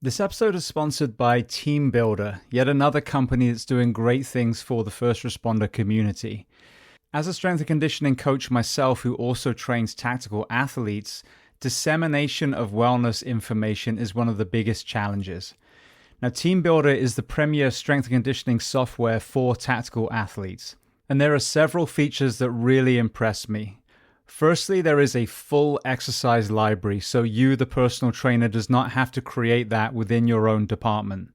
This episode is sponsored by Team Builder, yet another company that's doing great things for the first responder community. As a strength and conditioning coach myself who also trains tactical athletes, dissemination of wellness information is one of the biggest challenges. Now, Team Builder is the premier strength and conditioning software for tactical athletes, and there are several features that really impress me. Firstly, there is a full exercise library, so you, the personal trainer, does not have to create that within your own department.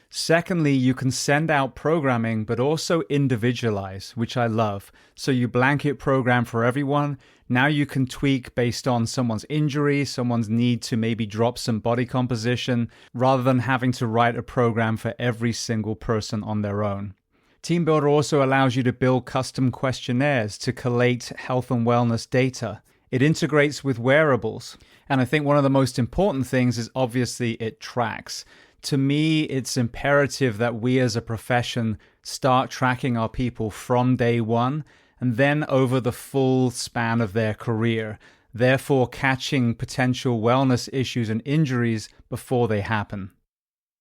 Secondly, you can send out programming, but also individualize, which I love. So you blanket program for everyone. Now you can tweak based on someone's injury, someone's need to maybe drop some body composition, rather than having to write a program for every single person on their own. Team Builder also allows you to build custom questionnaires to collate health and wellness data. It integrates with wearables. And I think one of the most important things is obviously it tracks. To me, it's imperative that we as a profession start tracking our people from day one and then over the full span of their career, therefore catching potential wellness issues and injuries before they happen.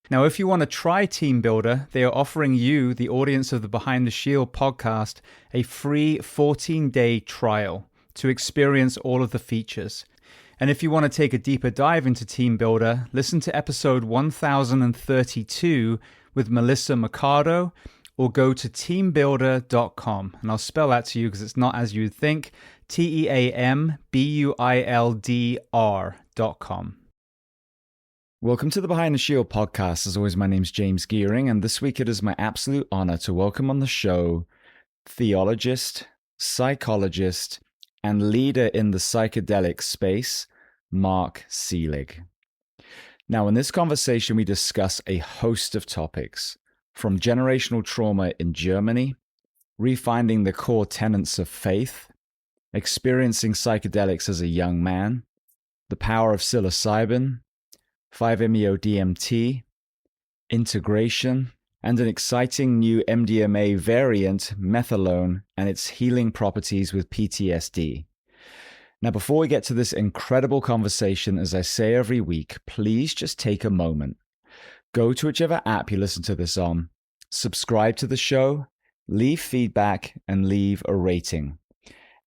Now, if you want to try Team Builder, they are offering you, the audience of the Behind the Shield podcast, a free 14-day trial to experience all of the features. And if you want to take a deeper dive into Team Builder, listen to episode 1032 with Melissa Mercado, or go to teambuilder.com. And I'll spell that to you because it's not as you'd think, TEAMBUILDR.com. Welcome to the Behind the Shield podcast. As always, my name's James Gearing, and this week it is my absolute honor to welcome on the show theologist, psychologist, and leader in the psychedelic space, Mark Seelig. Now, in this conversation, we discuss a host of topics, from generational trauma in Germany, refinding the core tenets of faith, experiencing psychedelics as a young man, the power of psilocybin, 5-MeO-DMT, integration, and an exciting new MDMA variant, methadone, and its healing properties with PTSD. Now, before we get to this incredible conversation, as I say every week, please just take a moment. Go to whichever app you listen to this on, subscribe to the show, leave feedback, and leave a rating.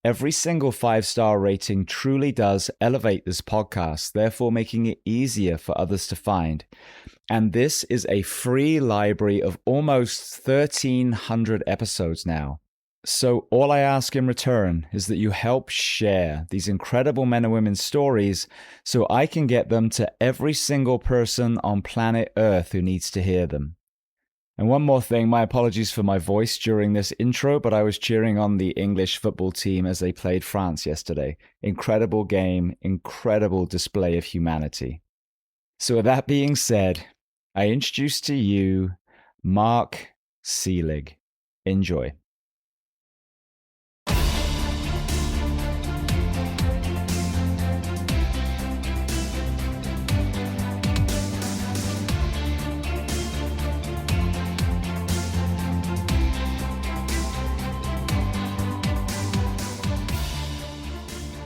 Every single 5-star rating truly does elevate this podcast, therefore making it easier for others to find. And this is a free library of almost 1,300 episodes now. So all I ask in return is that you help share these incredible men and women's stories so I can get them to every single person on planet Earth who needs to hear them. And one more thing, my apologies for my voice during this intro, but I was cheering on the English football team as they played France yesterday. Incredible game, incredible display of humanity. So with that being said, I introduce to you Mark Seelig. Enjoy.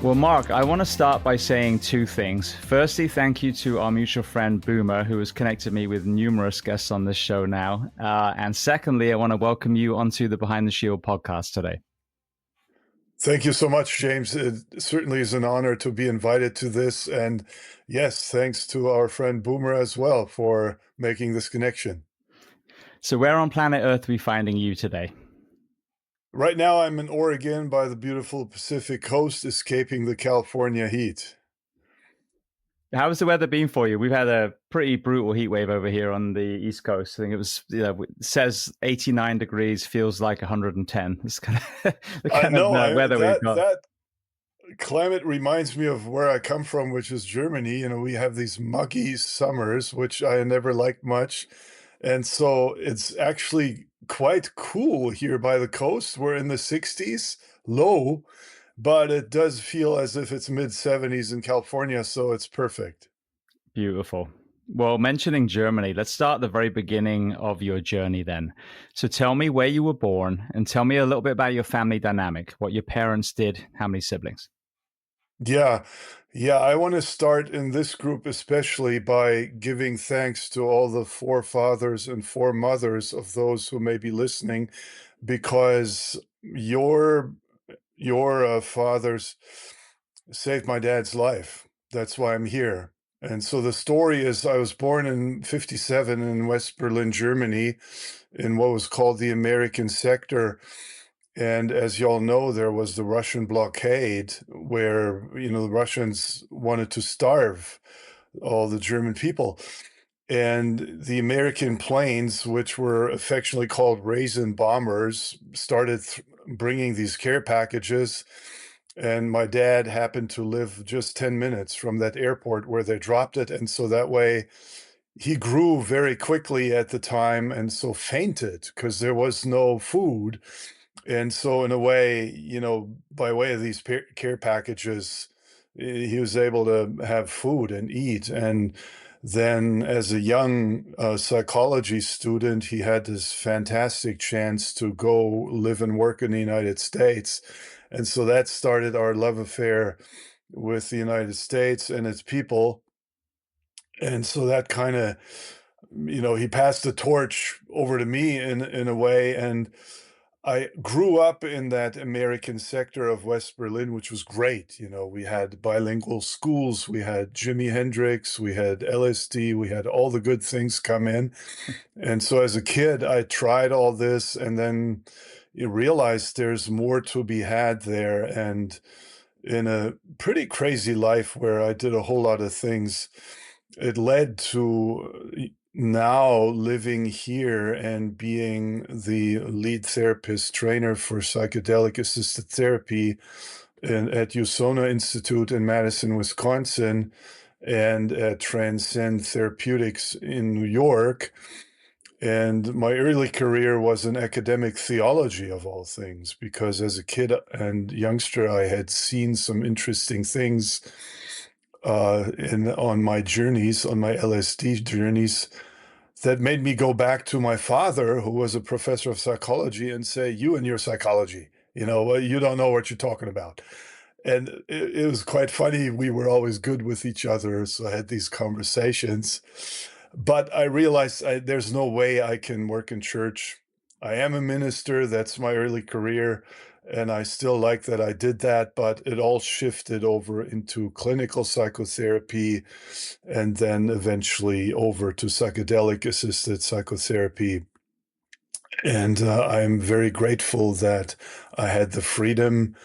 Well, Mark, I want to start by saying two things. Firstly, thank you to our mutual friend Boomer, who has connected me with numerous guests on this show now. And secondly, I want to welcome you onto the Behind the Shield podcast today. Thank you so much, James. It certainly is an honor to be invited to this. And yes, thanks to our friend Boomer as well for making this connection. So where on planet Earth are we finding you today? Right now, I'm in Oregon by the beautiful Pacific coast, escaping the California heat. How has the weather been for you? We've had a pretty brutal heat wave over here on the East Coast. I think it was, it says 89 degrees, feels like 110. It's kind of the kind of weather we've got. That climate reminds me of where I come from, which is Germany. You know, we have these muggy summers, which I never liked much. And so it's actually quite cool here by the coast. We're in the 60s, low, but it does feel as if it's mid 70s in California, so it's perfect. Beautiful. Well, mentioning Germany, let's start at the very beginning of your journey then. So tell me where you were born and tell me a little bit about your family dynamic, what your parents did, how many siblings. Yeah. Yeah. I want to start in this group, especially by giving thanks to all the forefathers and foremothers of those who may be listening, because your fathers saved my dad's life. That's why I'm here. And so the story is I was born in 57 in West Berlin, Germany, in what was called the American sector. And as you all know, there was the Russian blockade where, the Russians wanted to starve all the German people. And the American planes, which were affectionately called raisin bombers, started bringing these care packages. And my dad happened to live just 10 minutes from that airport where they dropped it. And so that way he grew very quickly at the time and so fainted because there was no food. And so in a way, by way of these care packages, he was able to have food and eat. And then as a young psychology student, he had this fantastic chance to go live and work in the United States. And so that started our love affair with the United States and its people. And so that kind of, he passed the torch over to me in a way. And I grew up in that American sector of West Berlin, which was great. We had bilingual schools, we had Jimi Hendrix, we had LSD, we had all the good things come in. And so as a kid, I tried all this and then you realized there's more to be had there. And in a pretty crazy life where I did a whole lot of things, it led to now living here and being the lead therapist trainer for psychedelic assisted therapy at Usona Institute in Madison, Wisconsin, and at Transcend Therapeutics in New York. And my early career was in academic theology, of all things, because as a kid and youngster, I had seen some interesting things on my journeys, on my LSD journeys, that made me go back to my father, who was a professor of psychology, and say, "You and your psychology, you don't know what you're talking about." And it was quite funny. We were always good with each other, so I had these conversations. But I realized there's no way I can work in church. I am a minister. That's my early career. And I still like that I did that, but it all shifted over into clinical psychotherapy and then eventually over to psychedelic assisted psychotherapy. And I'm very grateful that I had the freedom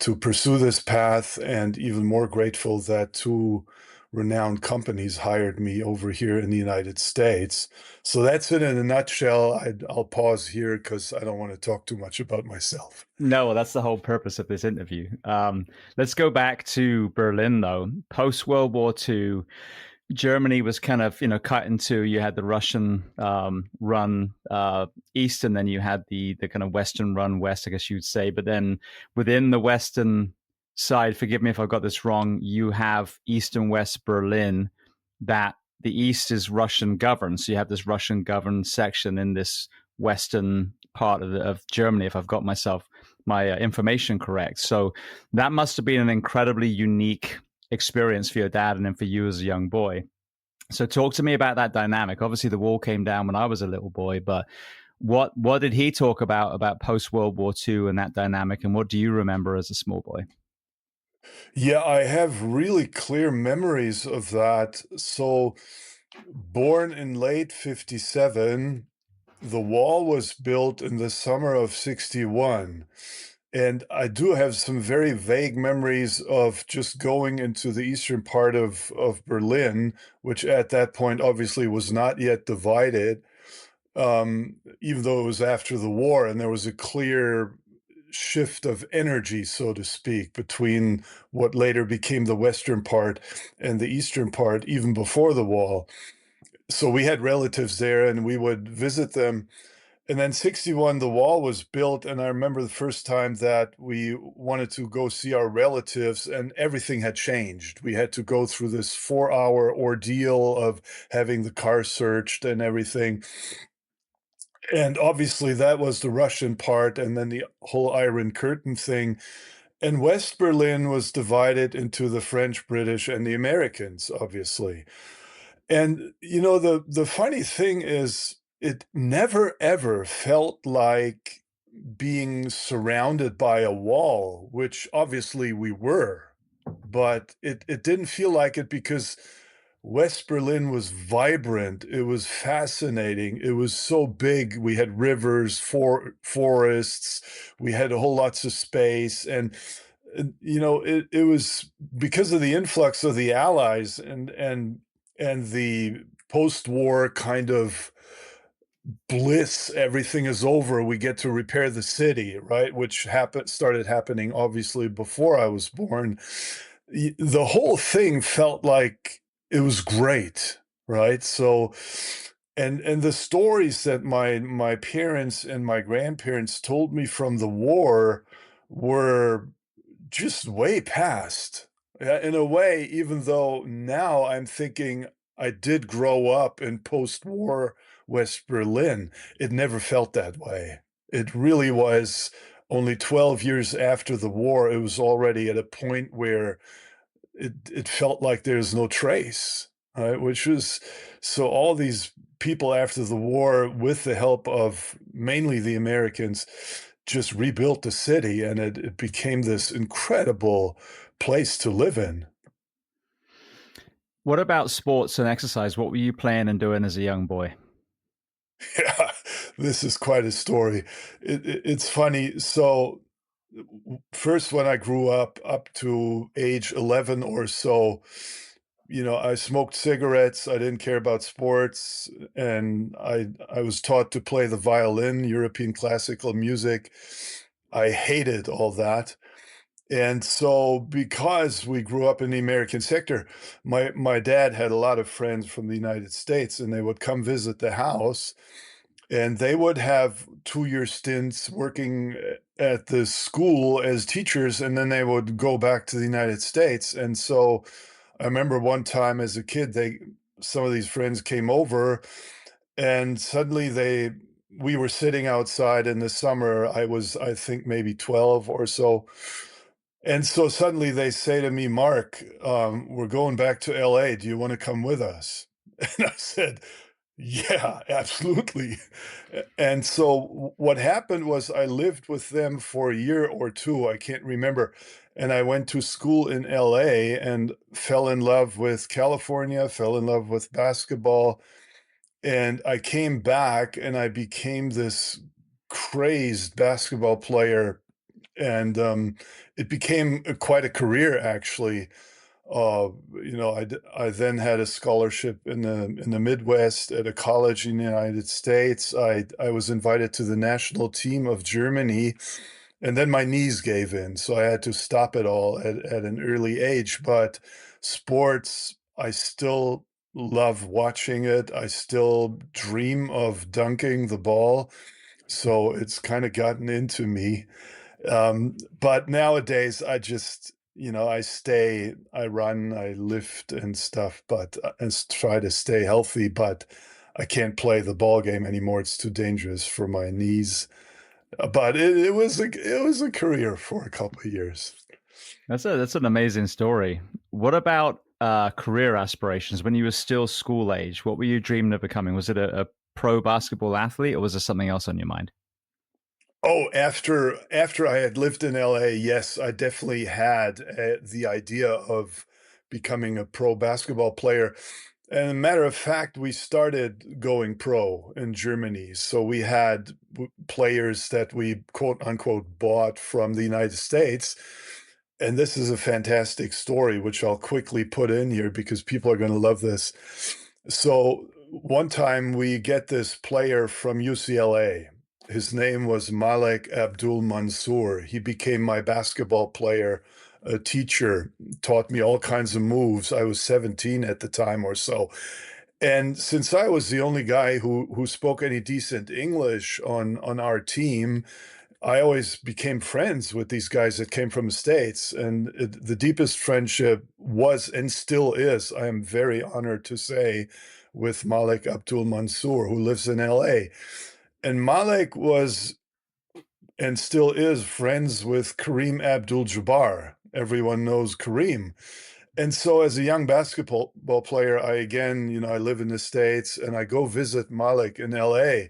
to pursue this path, and even more grateful that two renowned companies hired me over here in the United States. So that's it in a nutshell. I'll pause here because I don't want to talk too much about myself. No, well, that's the whole purpose of this interview. Let's go back to Berlin, though. Post World War II, Germany was kind of, cut into, you had the Russian run east, and then you had the kind of Western run west, I guess you'd say. But then within the Western side, forgive me if I've got this wrong, you have East and West Berlin, that the East is Russian governed. So you have this Russian governed section in this Western part of Germany, if I've got my information correct. So that must have been an incredibly unique experience for your dad and then for you as a young boy. So talk to me about that dynamic. Obviously, the wall came down when I was a little boy, but what did he talk about post World War II and that dynamic, and what do you remember as a small boy? Yeah, I have really clear memories of that. So, born in late 57, the wall was built in the summer of 61. And I do have some very vague memories of just going into the eastern part of Berlin, which at that point obviously was not yet divided, even though it was after the war, and there was a clear shift of energy, so to speak, between what later became the western part and the eastern part, even before the wall. So we had relatives there and we would visit them. And then 61, the wall was built. And I remember the first time that we wanted to go see our relatives and everything had changed. We had to go through this 4-hour ordeal of having the car searched and everything. And obviously that was the Russian part. And then the whole Iron Curtain thing. And West Berlin was divided into the French, British, and the Americans, obviously. And the funny thing is, it never ever felt like being surrounded by a wall, which obviously we were, but it didn't feel like it because West Berlin was vibrant. It was fascinating. It was so big. We had rivers, forests. We had a whole lots of space, and it was because of the influx of the Allies and the post-war kind of bliss. Everything is over. We get to repair the city, right? Which started happening obviously before I was born. The whole thing felt like it was great, right? So, and the stories that my parents and my grandparents told me from the war were just way past. In a way, even though now I'm thinking I did grow up in post-war West Berlin, it never felt that way. It really was only 12 years after the war. It was already at a point where it felt like there's no trace, right? Which was, so all these people after the war, with the help of mainly the Americans, just rebuilt the city, and it became this incredible place to live in. What about sports and exercise? What were you playing and doing as a young boy? Yeah, this is quite a story. It's funny. So first, when I grew up to age 11 or so, I smoked cigarettes. I didn't care about sports, and I was taught to play the violin, European classical music. I hated all that. And so, because we grew up in the American sector, my dad had a lot of friends from the United States, and they would come visit the house, and they would have 2-year stints working at the school as teachers, and then they would go back to the United States. And so I remember one time as a kid, some of these friends came over, and suddenly we were sitting outside in the summer. I think, maybe 12 or so. And so suddenly they say to me, Mark, we're going back to LA. Do you want to come with us? And I said, yeah, absolutely. And so what happened was I lived with them for a year or two, I can't remember. And I went to school in LA and fell in love with California, fell in love with basketball. And I came back and I became this crazed basketball player. And it became quite a career, actually. I then had a scholarship in the Midwest at a college in the United States. I was invited to the national team of Germany, and then my knees gave in, so I had to stop it all at an early age. But sports, I still love watching it. I still dream of dunking the ball, so it's kind of gotten into me. But nowadays, I run, I lift and stuff, but and try to stay healthy, but I can't play the ball game anymore. It's too dangerous for my knees. But it was a career for a couple of years. That's an amazing story. What about career aspirations when you were still school age? What were you dreaming of becoming? Was it a pro basketball athlete, or was there something else on your mind? Oh, after I had lived in LA, yes, I definitely had the idea of becoming a pro basketball player. And a matter of fact, we started going pro in Germany. So we had players that we quote unquote bought from the United States. And this is a fantastic story, which I'll quickly put in here because people are going to love this. So one time we get this player from UCLA. His name was Malek Abdul Mansour. He became my basketball player, a teacher, taught me all kinds of moves. I was 17 at the time or so. And since I was the only guy who spoke any decent English on our team, I always became friends with these guys that came from the States. And the deepest friendship was and still is, I am very honored to say, with Malek Abdul Mansour, who lives in LA. And Malek was and still is friends with Kareem Abdul-Jabbar. Everyone knows Kareem. And so as a young basketball player, I live in the States, and I go visit Malik in LA,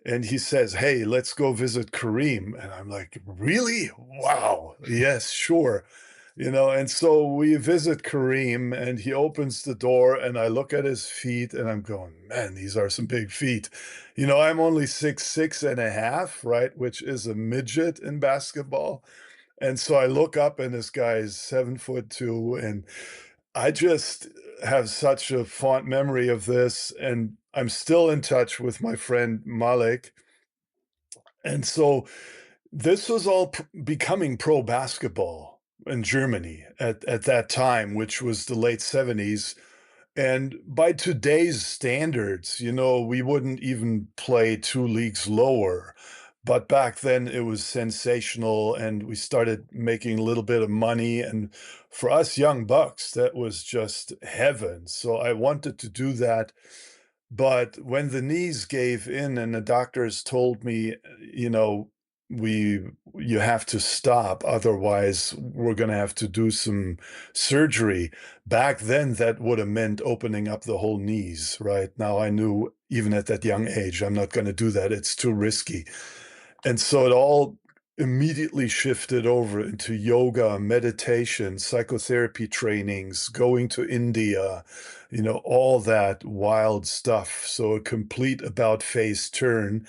and he says, "Hey, let's go visit Kareem." And I'm like, "Really? Wow. Yes, sure." And so we visit Kareem, and he opens the door, and I look at his feet, and I'm going, "Man, these are some big feet." I'm only 6'6.5", right? Which is a midget in basketball. And so I look up, and this guy is 7'2", and I just have such a fond memory of this. And I'm still in touch with my friend Malik. And so this was all becoming pro basketball in Germany at that time, which was the late 70s. And by today's standards, we wouldn't even play two leagues lower. But back then it was sensational, and we started making a little bit of money. And for us young bucks, that was just heaven. So I wanted to do that. But when the knees gave in and the doctors told me, we you have to stop, otherwise we're going to have to do some surgery. Back then, that would have meant opening up the whole knees. Right now, I knew even at that young age, I'm not going to do that. It's too risky. And so it all immediately shifted over into yoga, meditation, psychotherapy trainings, going to India, all that wild stuff. So a complete about-face turn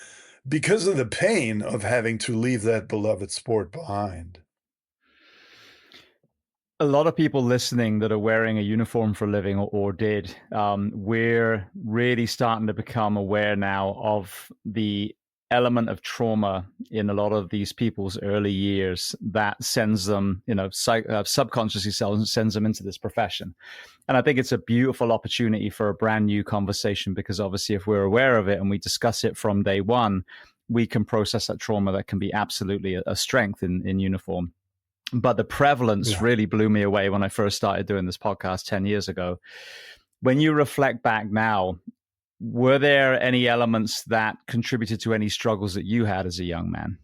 because of the pain of having to leave that beloved sport behind. A lot of people listening that are wearing a uniform for a living or did, we're really starting to become aware now of the element of trauma in a lot of these people's early years that sends them, subconsciously sends them into this profession. And I think it's a beautiful opportunity for a brand new conversation, because obviously if we're aware of it and we discuss it from day one, we can process that trauma. That can be absolutely a strength in uniform. But the prevalence really blew me away when I first started doing this podcast 10 years ago. When you reflect back now, were there any elements that contributed to any struggles that you had as a young man?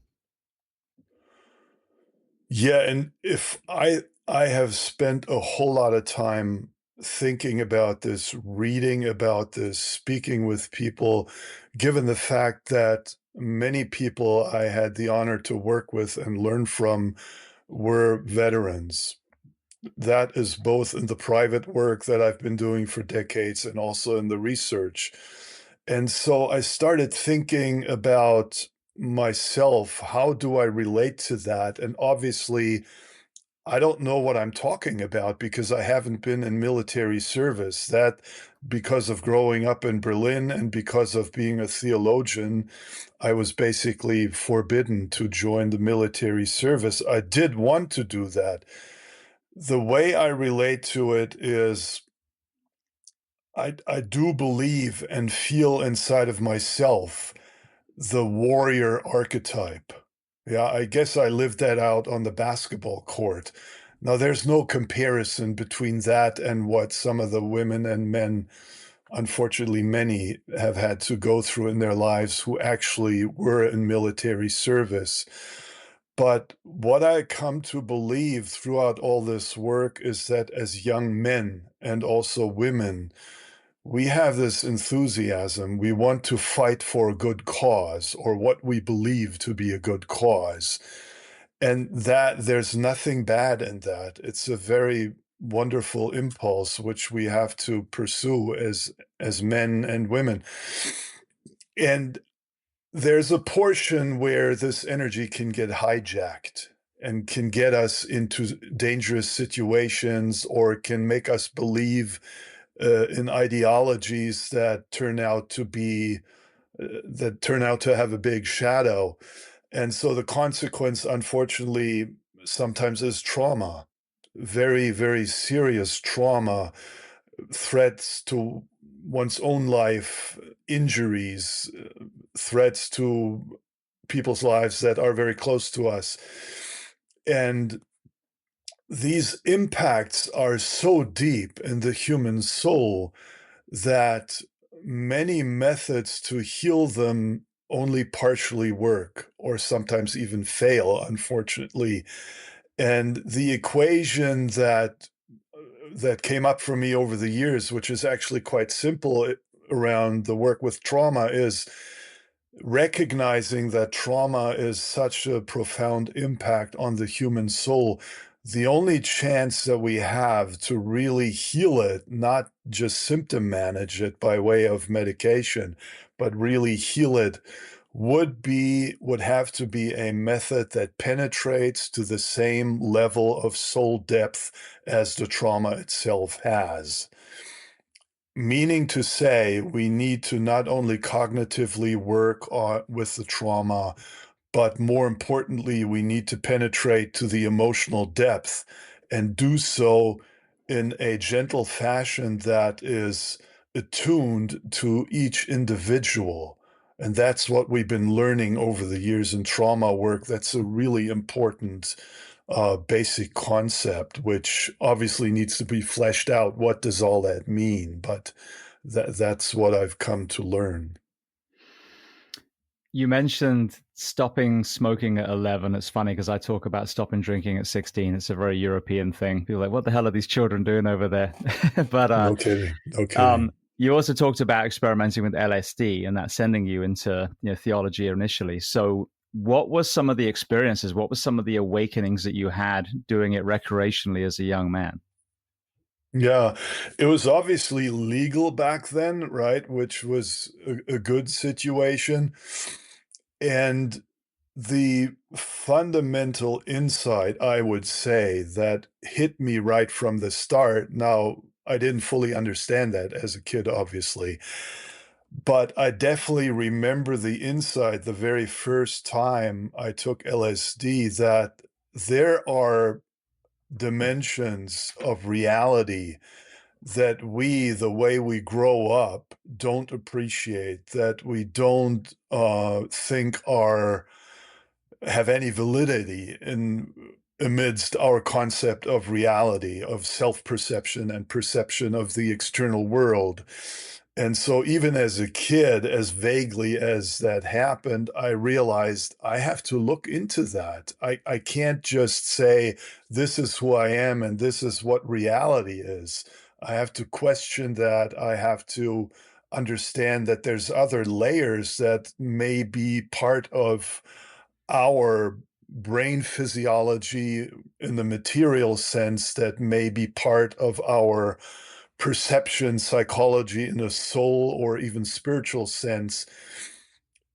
Yeah, and if I have spent a whole lot of time thinking about this, reading about this, speaking with people, given the fact that many people I had the honor to work with and learn from were veterans. That is both in the private work that I've been doing for decades and also in the research. And so I started thinking about myself. How do I relate to that? And obviously, I don't know what I'm talking about because I haven't been in military service. That, because of growing up in Berlin and because of being a theologian, I was basically forbidden to join the military service. I did want to do that. The way I relate to it is I do believe and feel inside of myself the warrior archetype. Yeah, I guess I lived that out on the basketball court. Now, there's no comparison between that and what some of the women and men, unfortunately, many have had to go through in their lives who actually were in military service. But what I come to believe throughout all this work is that as young men and also women, we have this enthusiasm. We want to fight for a good cause, or what we believe to be a good cause. And that there's nothing bad in that. It's a very wonderful impulse which we have to pursue as men and women. And there's a portion where this energy can get hijacked and can get us into dangerous situations, or can make us believe in ideologies that turn out to have a big shadow. And so the consequence, unfortunately, sometimes is trauma, very, very serious trauma, threats to one's own life, injuries, threats to people's lives that are very close to us. And these impacts are so deep in the human soul that many methods to heal them only partially work, or sometimes even fail, unfortunately. And the equation that came up for me over the years, which is actually quite simple around the work with trauma, is recognizing that trauma is such a profound impact on the human soul. The only chance that we have to really heal it, not just symptom manage it by way of medication, but really heal it, would have to be a method that penetrates to the same level of soul depth as the trauma itself has. Meaning to say, we need to not only cognitively work with the trauma, but more importantly, we need to penetrate to the emotional depth and do so in a gentle fashion that is attuned to each individual. And that's what we've been learning over the years in trauma work. That's a really important basic concept, which obviously needs to be fleshed out. What does all that mean? But that's what I've come to learn. You mentioned stopping smoking at 11. It's funny because I talk about stopping drinking at 16. It's a very European thing. People are like, what the hell are these children doing over there? But No kidding. No kidding. you also talked about experimenting with LSD and that sending you into theology initially. So what was some of the experiences? What were some of the awakenings that you had doing it recreationally as a young man? Yeah, it was obviously legal back then, right? Which was a good situation. And the fundamental insight, I would say, that hit me right from the start. Now, I didn't fully understand that as a kid, obviously, but I definitely remember the insight the very first time I took LSD, that there are dimensions of reality that we, the way we grow up, don't appreciate, that we don't think have any validity in amidst our concept of reality, of self-perception and perception of the external world. And so even as a kid, as vaguely as that happened, I realized I have to look into that. I can't just say, this is who I am and this is what reality is. I have to question that. I have to understand that there's other layers that may be part of our brain physiology in the material sense, that may be part of our perception psychology in a soul or even spiritual sense.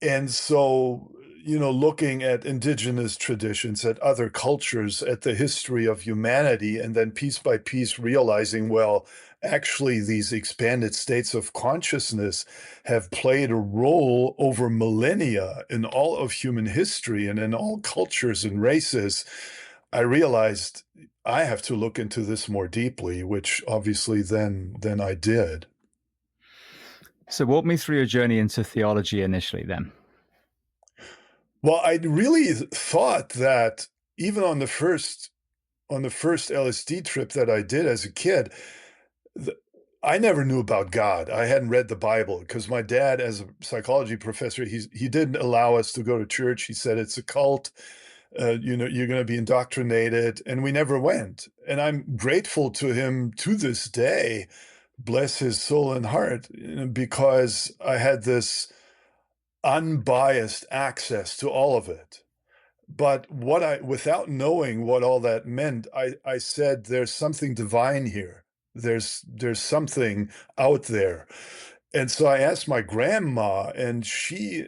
And so, looking at indigenous traditions, at other cultures, at the history of humanity, and then piece by piece realizing, well, actually, these expanded states of consciousness have played a role over millennia in all of human history and in all cultures and races. I realized I have to look into this more deeply, which obviously then I did. So walk me through your journey into theology initially then. Well, I really thought that even on the first LSD trip that I did as a kid, I never knew about God. I hadn't read the Bible because my dad, as a psychology professor, he didn't allow us to go to church. He said it's a cult. You're going to be indoctrinated, and we never went. And I'm grateful to him to this day, bless his soul and heart, because I had this unbiased access to all of it. But without knowing what all that meant, I said, there's something divine here. There's something out there. And so I asked my grandma, and she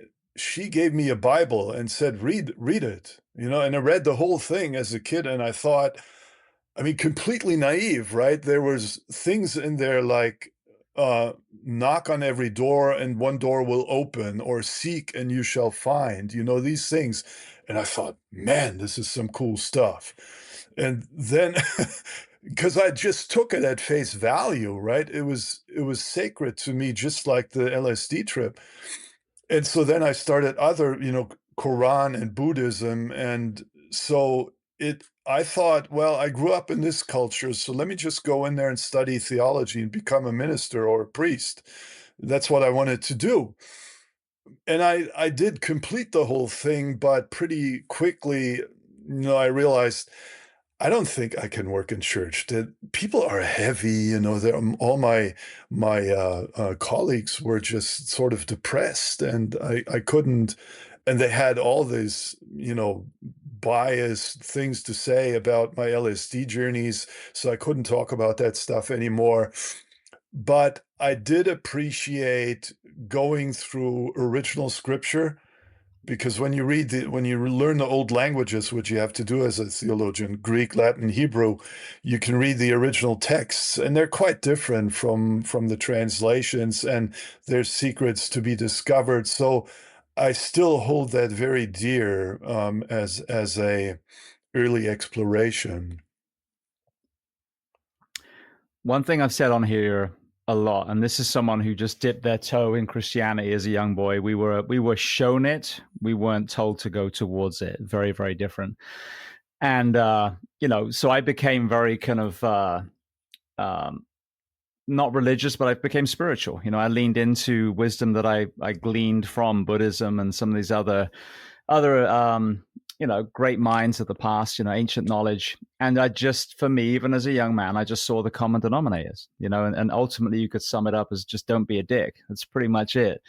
gave me a Bible and said, read it, and I read the whole thing as a kid. And I thought, I mean, completely naive, right? There was things in there like, knock on every door and one door will open, or seek and you shall find, these things. And I thought, man, this is some cool stuff. And then, because I just took it at face value, right? It was sacred to me, just like the LSD trip. And so then I started other, Quran and Buddhism. And so I thought, well, I grew up in this culture, so let me just go in there and study theology and become a minister or a priest. That's what I wanted to do. And I did complete the whole thing, but pretty quickly, I realized I don't think I can work in church. That people are heavy, all my colleagues were just sort of depressed, and I couldn't. And they had all these, biased things to say about my LSD journeys, so I couldn't talk about that stuff anymore. But I did appreciate going through original scripture, because when you learn the old languages, which you have to do as a theologian, Greek, Latin, Hebrew, you can read the original texts, and they're quite different from the translations, and there's secrets to be discovered. So I still hold that very dear, as a early exploration. One thing I've said on here a lot, and this is someone who just dipped their toe in Christianity as a young boy. We were shown it. We weren't told to go towards it. Very, very different. And so I became very kind of not religious, but I became spiritual. I leaned into wisdom that I gleaned from Buddhism and some of these other great minds of the past, ancient knowledge. And for me, even as a young man, I just saw the common denominators, and ultimately you could sum it up as just don't be a dick. That's pretty much it.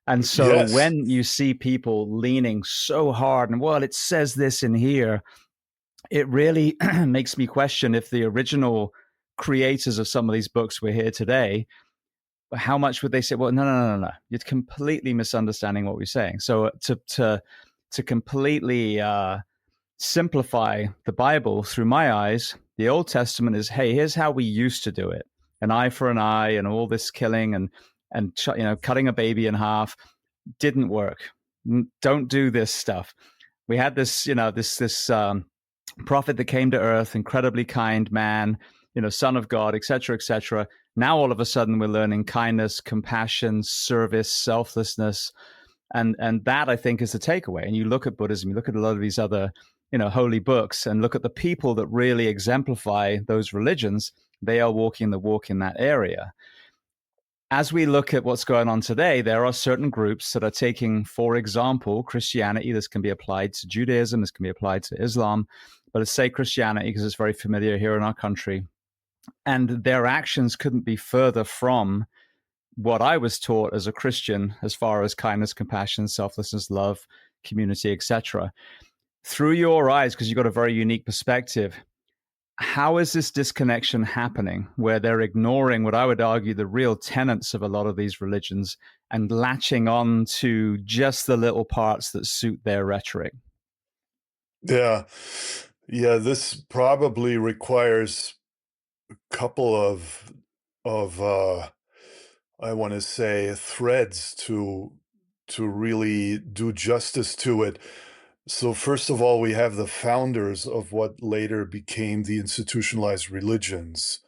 And so Yes. when you see people leaning so hard and, well, it says this in here, it really makes me question if the original creators of some of these books were here today, how much would they say, well, no, you're completely misunderstanding what we're saying. So to completely simplify the Bible through my eyes, the Old Testament is, hey, here's how we used to do it: an eye for an eye, and all this killing and cutting a baby in half didn't work. Don't do this stuff. We had this prophet that came to earth, incredibly kind man, son of God, etc., etc. Now all of a sudden we're learning kindness, compassion, service, selflessness. And that, I think, is the takeaway. And you look at Buddhism, you look at a lot of these other, holy books, and look at the people that really exemplify those religions. They are walking the walk in that area. As we look at what's going on today, there are certain groups that are taking, for example, Christianity. This can be applied to Judaism. This can be applied to Islam. But let's say Christianity, because it's very familiar here in our country. And their actions couldn't be further from what I was taught as a Christian, as far as kindness, compassion, selflessness, love, community, etc. Through your eyes, because you've got a very unique perspective, how is this disconnection happening, where they're ignoring what I would argue the real tenets of a lot of these religions and latching on to just the little parts that suit their rhetoric? Yeah. This probably requires a couple of I want to say threads to really do justice to it. So first of all, we have the founders of what later became the institutionalized religions.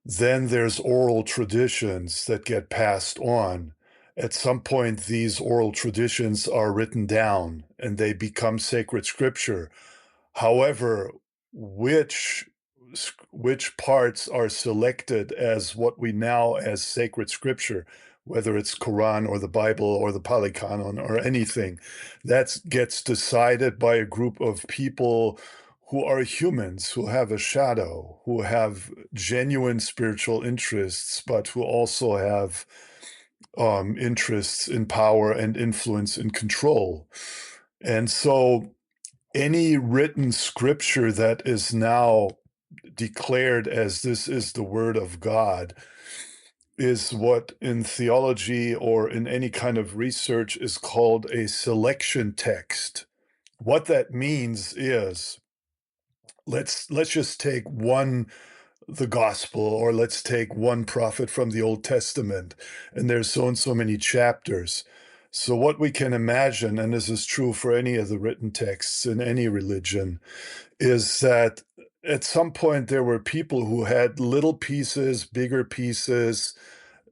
Then there's oral traditions that get passed on. At some point, these oral traditions are written down and they become sacred scripture. However, which parts are selected as what we now as sacred scripture, whether it's Quran or the Bible or the Pali Canon or anything, that gets decided by a group of people who are humans, who have a shadow, who have genuine spiritual interests, but who also have interests in power and influence and control. And so any written scripture that is now declared as this is the word of God is what in theology or in any kind of research is called a selection text. What that means is, let's just take the gospel, or let's take one prophet from the Old Testament, and there's so and so many chapters. So what we can imagine, and this is true for any of the written texts in any religion, is that at some point there were people who had little pieces, bigger pieces,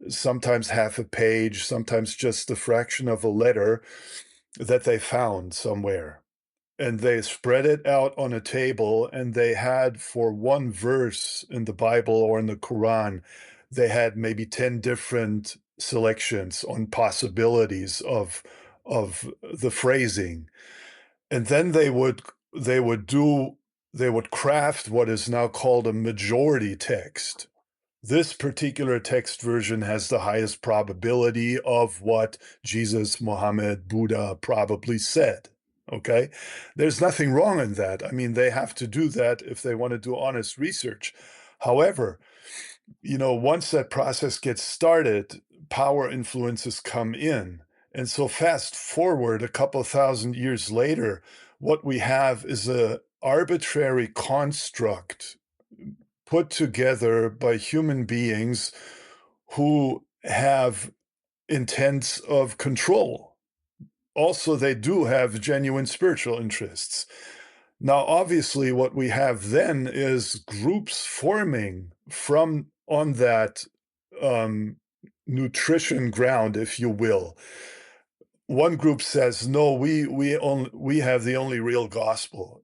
sometimes half a page, sometimes just a fraction of a letter that they found somewhere. And they spread it out on a table, and they had, for one verse in the Bible or in the Quran, they had maybe 10 different selections, on possibilities of the phrasing. And then they would craft what is now called a majority text. This particular text version has the highest probability of what Jesus, Muhammad, Buddha probably said. Okay? There's nothing wrong in that. I mean, they have to do that if they want to do honest research. However, once that process gets started, power influences come in. And so fast forward a couple thousand years later, what we have is an arbitrary construct put together by human beings who have intents of control. Also, they do have genuine spiritual interests. Now, obviously, what we have then is groups forming from on that nutrition ground, if you will. One group says, no, we have the only real gospel.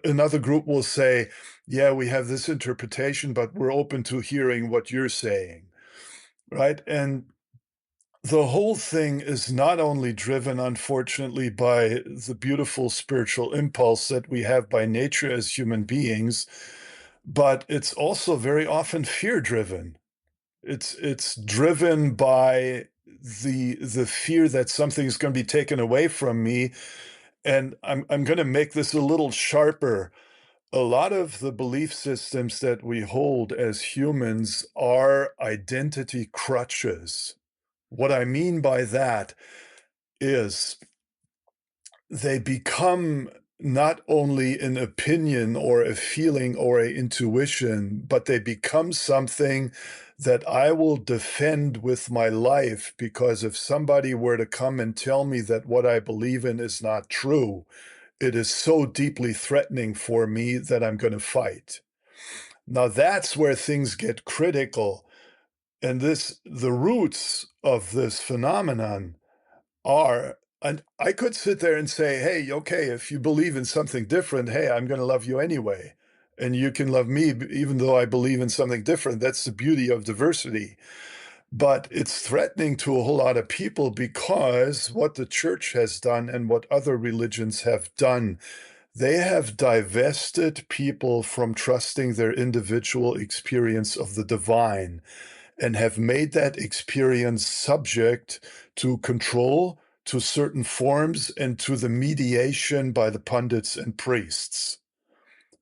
Another group will say, yeah, we have this interpretation, but we're open to hearing what you're saying, right? And the whole thing is not only driven, unfortunately, by the beautiful spiritual impulse that we have by nature as human beings, but it's also very often fear-driven. It's driven by the fear that something's going to be taken away from me. And I'm going to make this a little sharper. A lot of the belief systems that we hold as humans are identity crutches. What I mean by that is they become not only an opinion or a feeling or an intuition, but they become something that I will defend with my life, because if somebody were to come and tell me that what I believe in is not true, it is so deeply threatening for me that I'm going to fight. Now that's where things get critical. And the roots of this phenomenon are, and I could sit there and say, hey, okay, if you believe in something different, hey, I'm going to love you anyway. And you can love me even though I believe in something different. That's the beauty of diversity. But it's threatening to a whole lot of people, because what the church has done and what other religions have done, they have divested people from trusting their individual experience of the divine, and have made that experience subject to control, to certain forms, and to the mediation by the pundits and priests.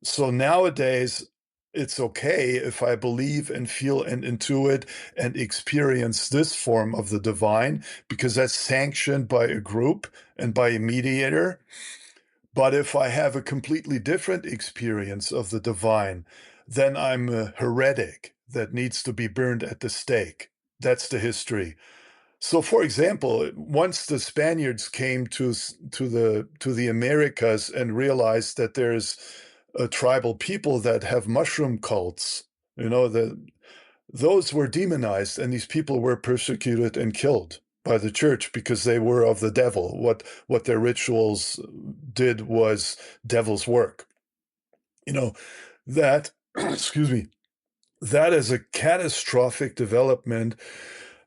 So nowadays, it's okay if I believe and feel and intuit and experience this form of the divine, because that's sanctioned by a group and by a mediator. But if I have a completely different experience of the divine, then I'm a heretic that needs to be burned at the stake. That's the history. So, for example, once the Spaniards came to the Americas and realized that there's a tribal people that have mushroom cults, those were demonized, and these people were persecuted and killed by the church because they were of the devil. What their rituals did was devil's work. That, excuse me, that is a catastrophic development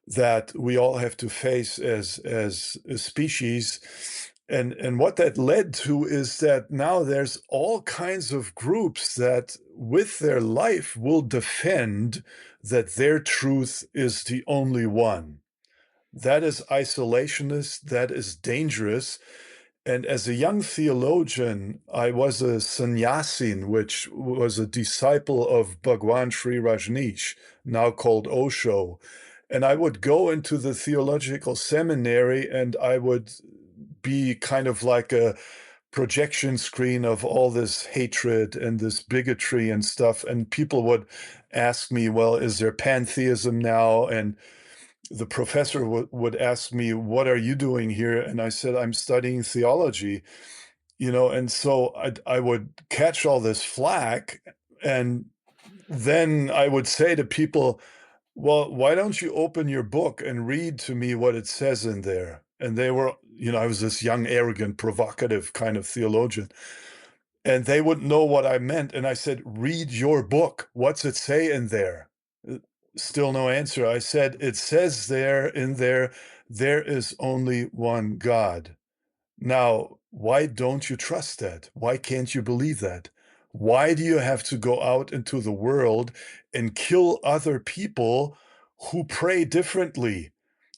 that we all have to face as a species. And what that led to is that now there's all kinds of groups that with their life will defend that their truth is the only one. That is isolationist, that is dangerous. And as a young theologian, I was a sannyasin, which was a disciple of Bhagwan Sri Rajneesh, now called Osho. And I would go into the theological seminary, and I would be kind of like a projection screen of all this hatred and this bigotry and stuff. And people would ask me, well, is there pantheism now? And the professor would ask me, what are you doing here? And I said, I'm studying theology, and so I would catch all this flack. And then I would say to people, well, why don't you open your book and read to me what it says in there? And they were, I was this young, arrogant, provocative kind of theologian. And they wouldn't know what I meant. And I said, read your book. What's it say in there? Still no answer. I said, it says there in there, there is only one God. Now, why don't you trust that? Why can't you believe that? Why do you have to go out into the world and kill other people who pray differently?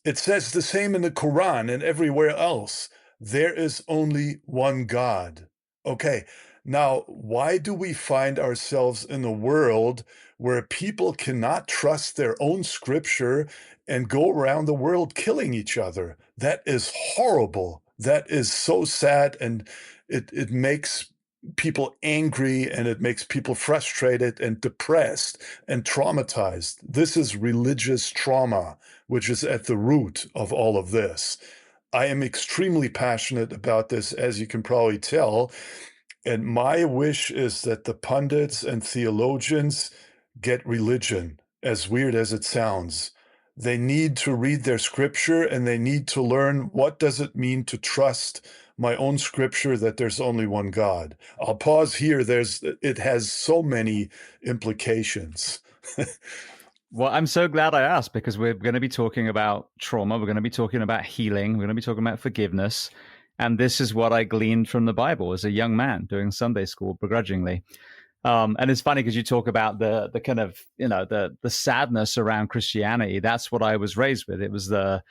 It says the same in the Quran and everywhere else. There is only one God. Okay, now why do we find ourselves in a world where people cannot trust their own scripture and go around the world killing each other? That is horrible. That is so sad, and it makes people angry, and it makes people frustrated and depressed and traumatized. This is religious trauma, which is at the root of all of this. I am extremely passionate about this, as you can probably tell. And my wish is that the pundits and theologians get religion, as weird as it sounds. They need to read their scripture, and they need to learn, what does it mean to trust my own scripture that there's only one God. I'll pause here. It has so many implications. Well, I'm so glad I asked, because we're going to be talking about trauma. We're going to be talking about healing. We're going to be talking about forgiveness. And this is what I gleaned from the Bible as a young man doing Sunday school begrudgingly. And it's funny because you talk about the kind of, the sadness around Christianity. That's what I was raised with. It was the,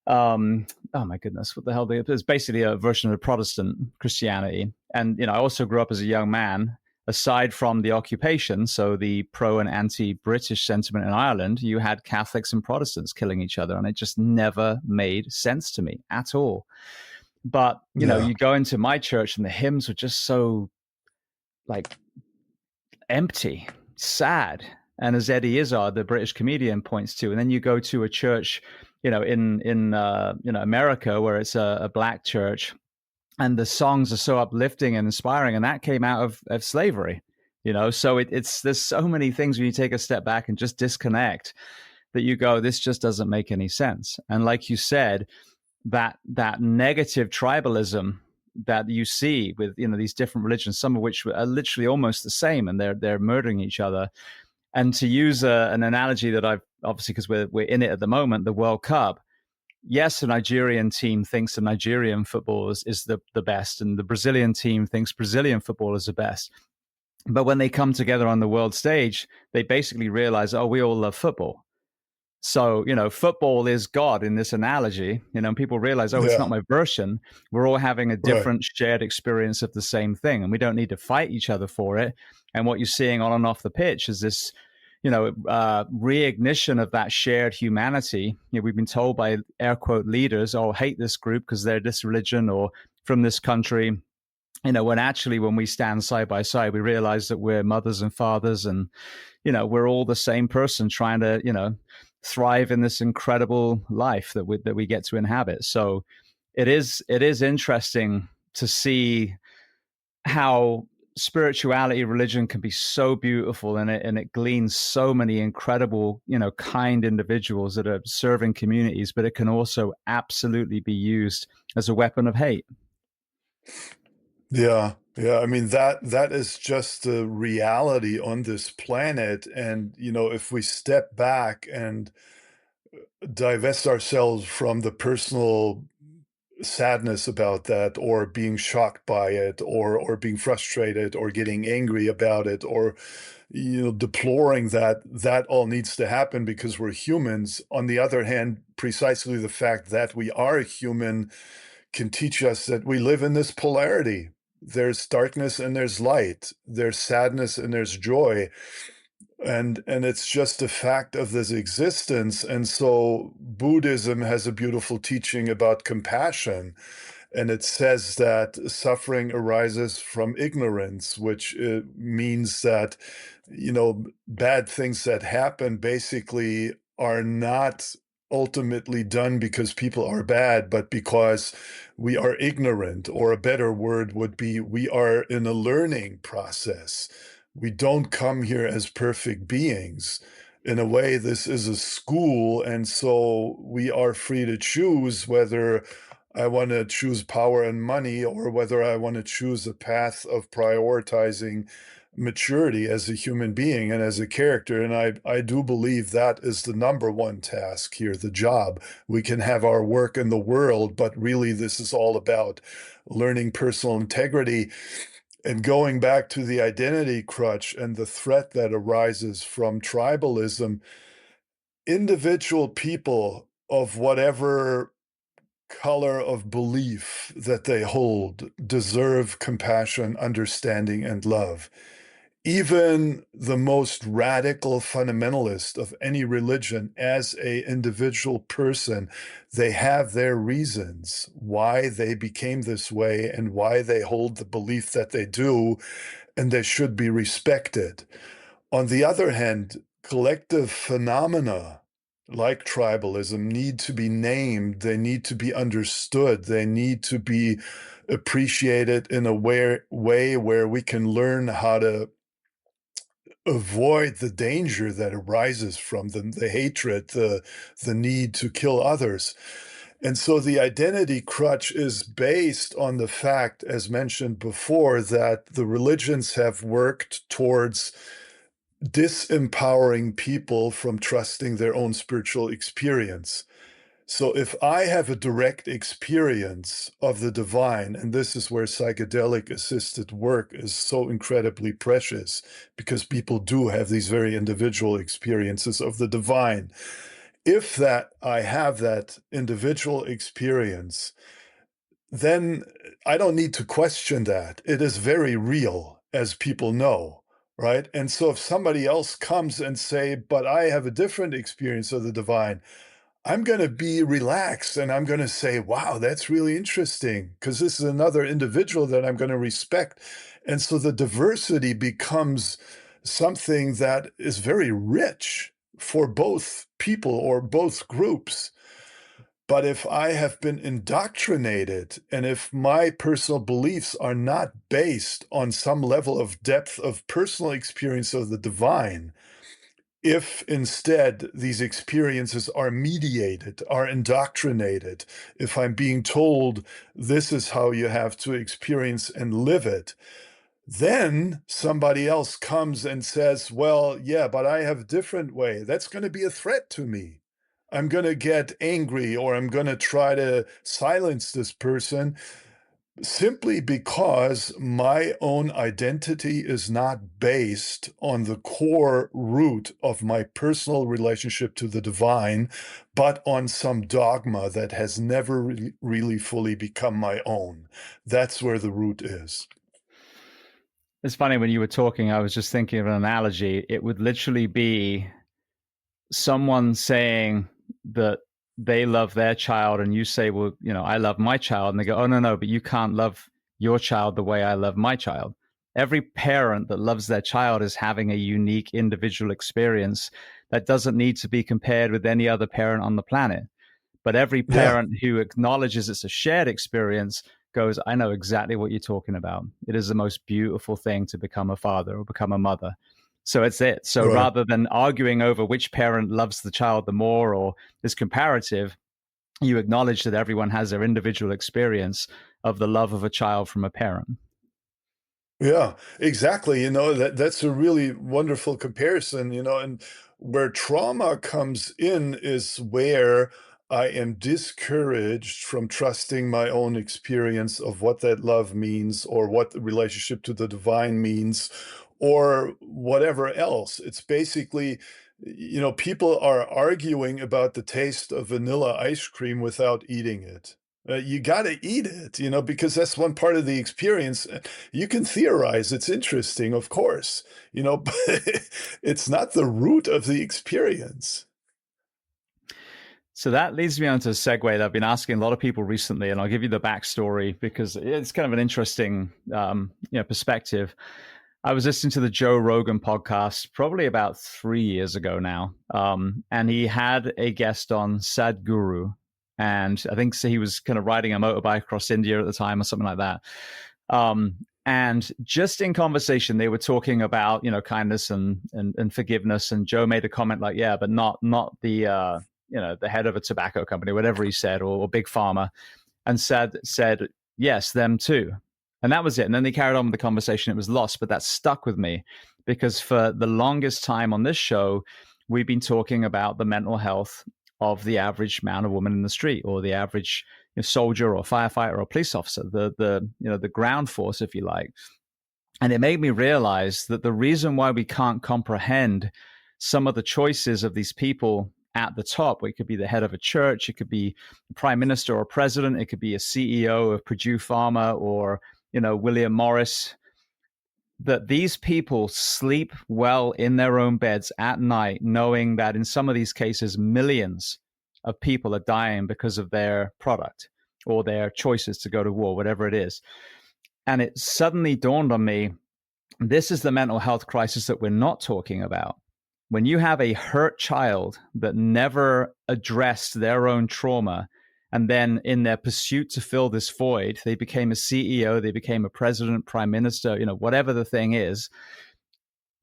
oh my goodness, what the hell? It was basically a version of Protestant Christianity. And, I also grew up as a young man, aside from the occupation, so the pro and anti-British sentiment in Ireland, you had Catholics and Protestants killing each other. And it just never made sense to me at all. But, you go into my church and the hymns were just so like empty, sad. And as Eddie Izzard, the British comedian, points to, and then you go to a church, in America, where it's a black church, and the songs are so uplifting and inspiring, and that came out of slavery. So it's there's so many things when you take a step back and just disconnect, that you go, this just doesn't make any sense. And like you said, that negative tribalism that you see with these different religions, some of which are literally almost the same, and they're murdering each other. And to use an analogy that I've obviously, because we're in it at the moment, the World Cup. Yes, the Nigerian team thinks the Nigerian football is the best, and the Brazilian team thinks Brazilian football is the best. But when they come together on the world stage, they basically realize, oh, we all love football. So, football is God in this analogy, and people realize, oh, it's not my version. We're all having a different shared experience of the same thing, and we don't need to fight each other for it. And what you're seeing on and off the pitch is this, reignition of that shared humanity. We've been told by air quote leaders, oh, hate this group because they're this religion or from this country. When actually, when we stand side by side, we realize that we're mothers and fathers, and, we're all the same person trying to, thrive in this incredible life that we get to inhabit. So it is interesting to see how spirituality, religion can be so beautiful, and it gleans so many incredible, kind individuals that are serving communities, but it can also absolutely be used as a weapon of hate. Yeah. I mean, that is just the reality on this planet. And, if we step back and divest ourselves from the personal sadness about that, or being shocked by it, or being frustrated, or getting angry about it, or deploring that all needs to happen because we're humans. On the other hand, precisely the fact that we are human can teach us that we live in this polarity. There's darkness and there's light. There's sadness and there's joy. And it's just a fact of this existence. And so Buddhism has a beautiful teaching about compassion. And it says that suffering arises from ignorance, which means that, bad things that happen basically are not ultimately done because people are bad, but because we are ignorant, or a better word would be, we are in a learning process. We don't come here as perfect beings. In a way, this is a school, and so we are free to choose whether I want to choose power and money, or whether I want to choose a path of prioritizing maturity as a human being and as a character. And I do believe that is the number one task here, the job. We can have our work in the world, but really this is all about learning personal integrity and going back to the identity crutch and the threat that arises from tribalism. Individual people of whatever color of belief that they hold deserve compassion, understanding, and love. Even the most radical fundamentalist of any religion, as a individual person, they have their reasons why they became this way and why they hold the belief that they do, and they should be respected. On the other hand, collective phenomena like tribalism need to be named, they need to be understood, they need to be appreciated in a way where we can learn how to avoid the danger that arises from the hatred, the need to kill others. And so the identity crutch is based on the fact, as mentioned before, that the religions have worked towards disempowering people from trusting their own spiritual experience. So if I have a direct experience of the divine, and this is where psychedelic assisted work is so incredibly precious, because people do have these very individual experiences of the divine. If that I have that individual experience, then I don't need to question that. It is very real, as people know, right? And so if somebody else comes and say, but I have a different experience of the divine, I'm going to be relaxed and I'm going to say, wow, that's really interesting, because this is another individual that I'm going to respect. And so the diversity becomes something that is very rich for both people or both groups. But if I have been indoctrinated and if my personal beliefs are not based on some level of depth of personal experience of the divine, if instead these experiences are mediated, are indoctrinated, if I'm being told this is how you have to experience and live it, then somebody else comes and says, well, yeah, but I have a different way. That's going to be a threat to me. I'm going to get angry, or I'm going to try to silence this person simply because my own identity is not based on the core root of my personal relationship to the divine, but on some dogma that has never really fully become my own. That's where the root is. It's funny, when you were talking, I was just thinking of an analogy. It would literally be someone saying that they love their child, and you say, well, I love my child. And they go, oh, no, but you can't love your child the way I love my child. Every parent that loves their child is having a unique individual experience that doesn't need to be compared with any other parent on the planet. But every parent who acknowledges it's a shared experience goes, I know exactly what you're talking about. It is the most beautiful thing to become a father or become a mother. So it's it. So Right. Rather than arguing over which parent loves the child the more or is comparative, you acknowledge that everyone has their individual experience of the love of a child from a parent. Yeah, exactly. That's a really wonderful comparison, and where trauma comes in is where I am discouraged from trusting my own experience of what that love means, or what the relationship to the divine means, or whatever else. It's basically, people are arguing about the taste of vanilla ice cream without eating it. You got to eat it, because that's one part of the experience. You can theorize, it's interesting, of course, but it's not the root of the experience. So that leads me on to a segue that I've been asking a lot of people recently, and I'll give you the backstory because it's kind of an interesting perspective. I was listening to the Joe Rogan podcast probably about 3 years ago now, and he had a guest on, Sadhguru, and I think he was kind of riding a motorbike across India at the time or something like that. And just in conversation, they were talking about kindness and forgiveness, and Joe made a comment like, "Yeah, but not the the head of a tobacco company," whatever he said, or big pharma, and said, "Yes, them too." And that was it. And then they carried on with the conversation. It was lost, but that stuck with me because for the longest time on this show, we've been talking about the mental health of the average man or woman in the street, or the average soldier or firefighter or police officer, the ground force, if you like. And it made me realize that the reason why we can't comprehend some of the choices of these people at the top, it could be the head of a church, it could be a prime minister or president, it could be a CEO of Purdue Pharma or William Morris, that these people sleep well in their own beds at night, knowing that in some of these cases, millions of people are dying because of their product or their choices to go to war, whatever it is. And it suddenly dawned on me, this is the mental health crisis that we're not talking about. When you have a hurt child that never addressed their own trauma, and then in their pursuit to fill this void, they became a CEO, they became a president, prime minister, whatever the thing is.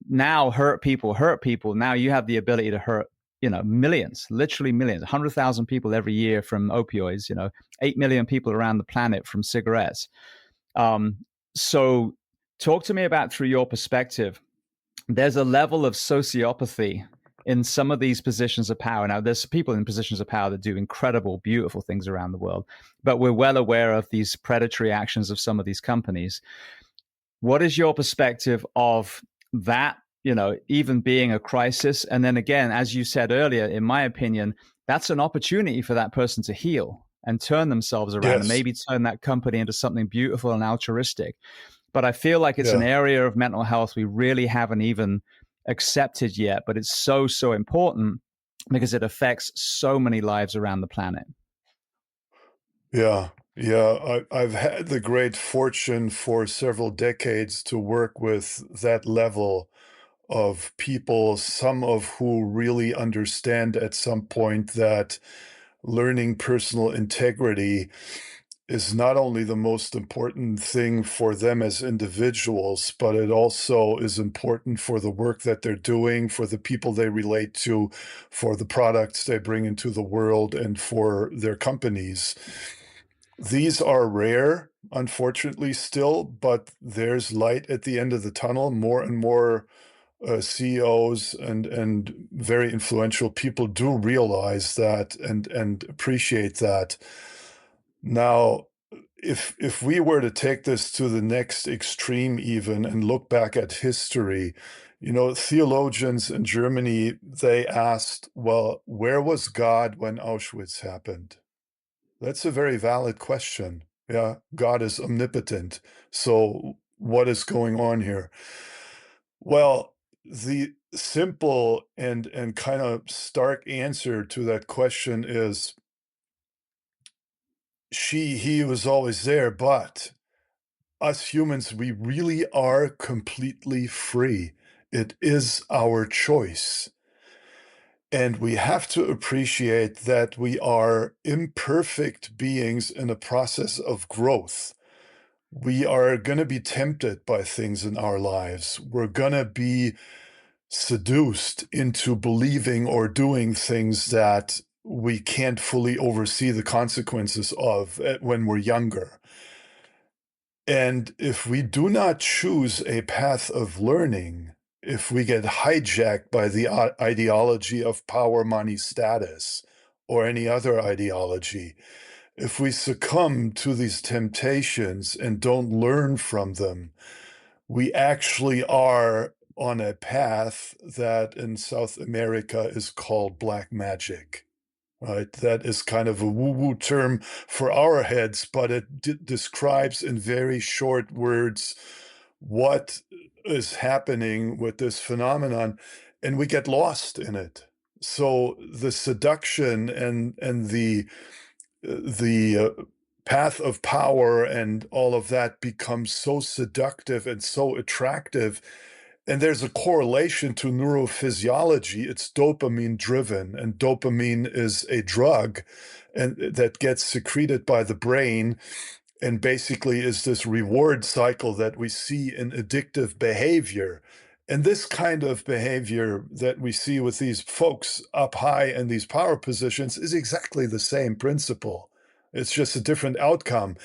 Now hurt people. Now you have the ability to hurt, millions, literally millions, 100,000 people every year from opioids, 8 million people around the planet from cigarettes. So talk to me about, through your perspective, there's a level of sociopathy in some of these positions of power. Now, there's people in positions of power that do incredible, beautiful things around the world, but we're well aware of these predatory actions of some of these companies. What is your perspective of that, even being a crisis? And then again, as you said earlier, in my opinion, that's an opportunity for that person to heal and turn themselves around and maybe turn that company into something beautiful and altruistic. But I feel like it's an area of mental health we really haven't even accepted yet, but it's so, so important because it affects so many lives around the planet. Yeah. I've had the great fortune for several decades to work with that level of people, some of who really understand at some point that learning personal integrity is not only the most important thing for them as individuals, but it also is important for the work that they're doing, for the people they relate to, for the products they bring into the world, and for their companies. These are rare, unfortunately, still, but there's light at the end of the tunnel. More and more CEOs and very influential people do realize that and appreciate that. Now, if we were to take this to the next extreme even and look back at history, theologians in Germany, they asked, well, where was God when Auschwitz happened? That's a very valid question. Yeah, God is omnipotent. So what is going on here? Well, the simple and kind of stark answer to that question is he was always there, but us humans, we really are completely free. It is our choice. And we have to appreciate that we are imperfect beings in a process of growth. We are going to be tempted by things in our lives. We're going to be seduced into believing or doing things that we can't fully oversee the consequences of when we're younger. And if we do not choose a path of learning, if we get hijacked by the ideology of power, money, status, or any other ideology, if we succumb to these temptations and don't learn from them, we actually are on a path that in South America is called black magic. Right, that is kind of a woo-woo term for our heads, but it describes in very short words what is happening with this phenomenon, and we get lost in it. So the seduction and the path of power and all of that becomes so seductive and so attractive. And there's a correlation to neurophysiology. It's dopamine driven, and dopamine is a drug and that gets secreted by the brain and basically is this reward cycle that we see in addictive behavior. And this kind of behavior that we see with these folks up high in these power positions is exactly the same principle. It's just a different outcome.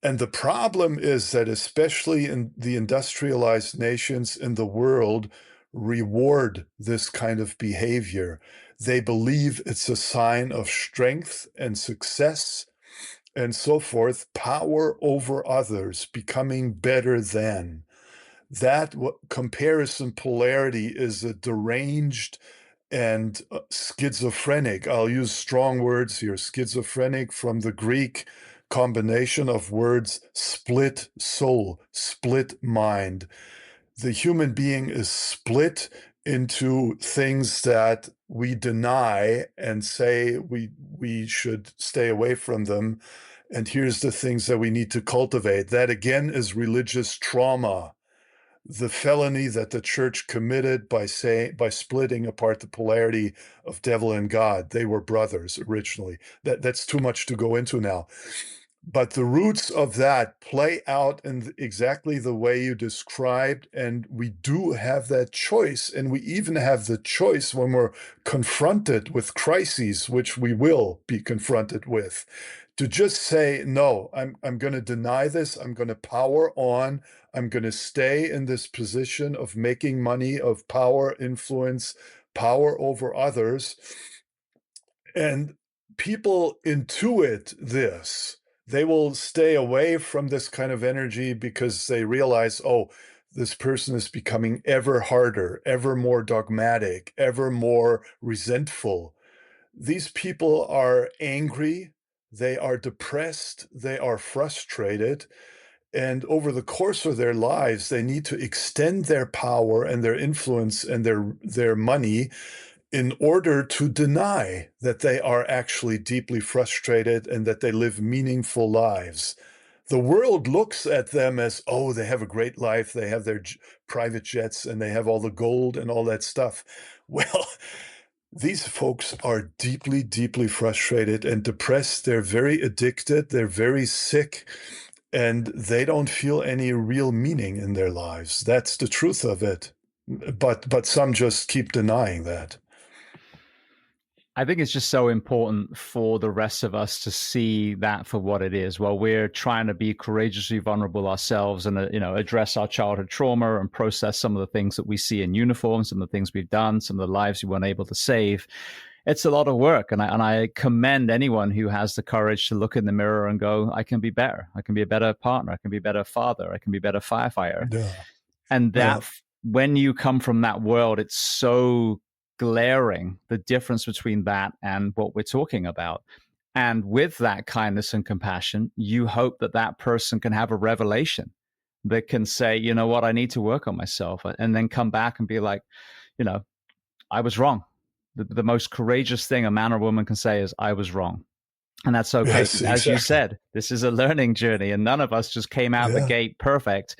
And the problem is that especially in the industrialized nations in the world reward this kind of behavior. They believe it's a sign of strength and success and so forth, power over others, becoming better than. That comparison polarity is a deranged and schizophrenic. I'll use strong words here. Schizophrenic from the Greek combination of words split soul, split mind. The human being is split into things that we deny and say we should stay away from them. And here's the things that we need to cultivate. That again is religious trauma. The felony that the church committed by splitting apart the polarity of devil and God. They were brothers originally. That's too much to go into now. But the roots of that play out in exactly the way you described, and we do have that choice, and we even have the choice when we're confronted with crises, which we will be confronted with, to just say, no, I'm going to deny this, I'm going to power on, I'm going to stay in this position of making money, of power, influence, power over others. And people intuit this. They will stay away from this kind of energy because they realize, oh, this person is becoming ever harder, ever more dogmatic, ever more resentful. These people are angry, they are depressed, they are frustrated, and over the course of their lives, they need to extend their power and their influence and their money in order to deny that they are actually deeply frustrated and that they live meaningful lives. The world looks at them as, oh, they have a great life, they have their private jets, and they have all the gold and all that stuff. Well, these folks are deeply, deeply frustrated and depressed. They're very addicted, they're very sick, and they don't feel any real meaning in their lives. That's the truth of it. But some just keep denying that. I think it's just so important for the rest of us to see that for what it is. While we're trying to be courageously vulnerable ourselves and address our childhood trauma and process some of the things that we see in uniform, some of the things we've done, some of the lives we weren't able to save. It's a lot of work, and I commend anyone who has the courage to look in the mirror and go, I can be better. I can be a better partner. I can be a better father. I can be a better firefighter. Yeah. And that when you come from that world, it's so glaring, the difference between that and what we're talking about. And with that kindness and compassion, you hope that that person can have a revelation that can say, you know what, I need to work on myself, and then come back and be like, I was wrong. The most courageous thing a man or woman can say is, I was wrong. And that's okay. Yes, exactly. As you said, this is a learning journey, and none of us just came out the gate perfect.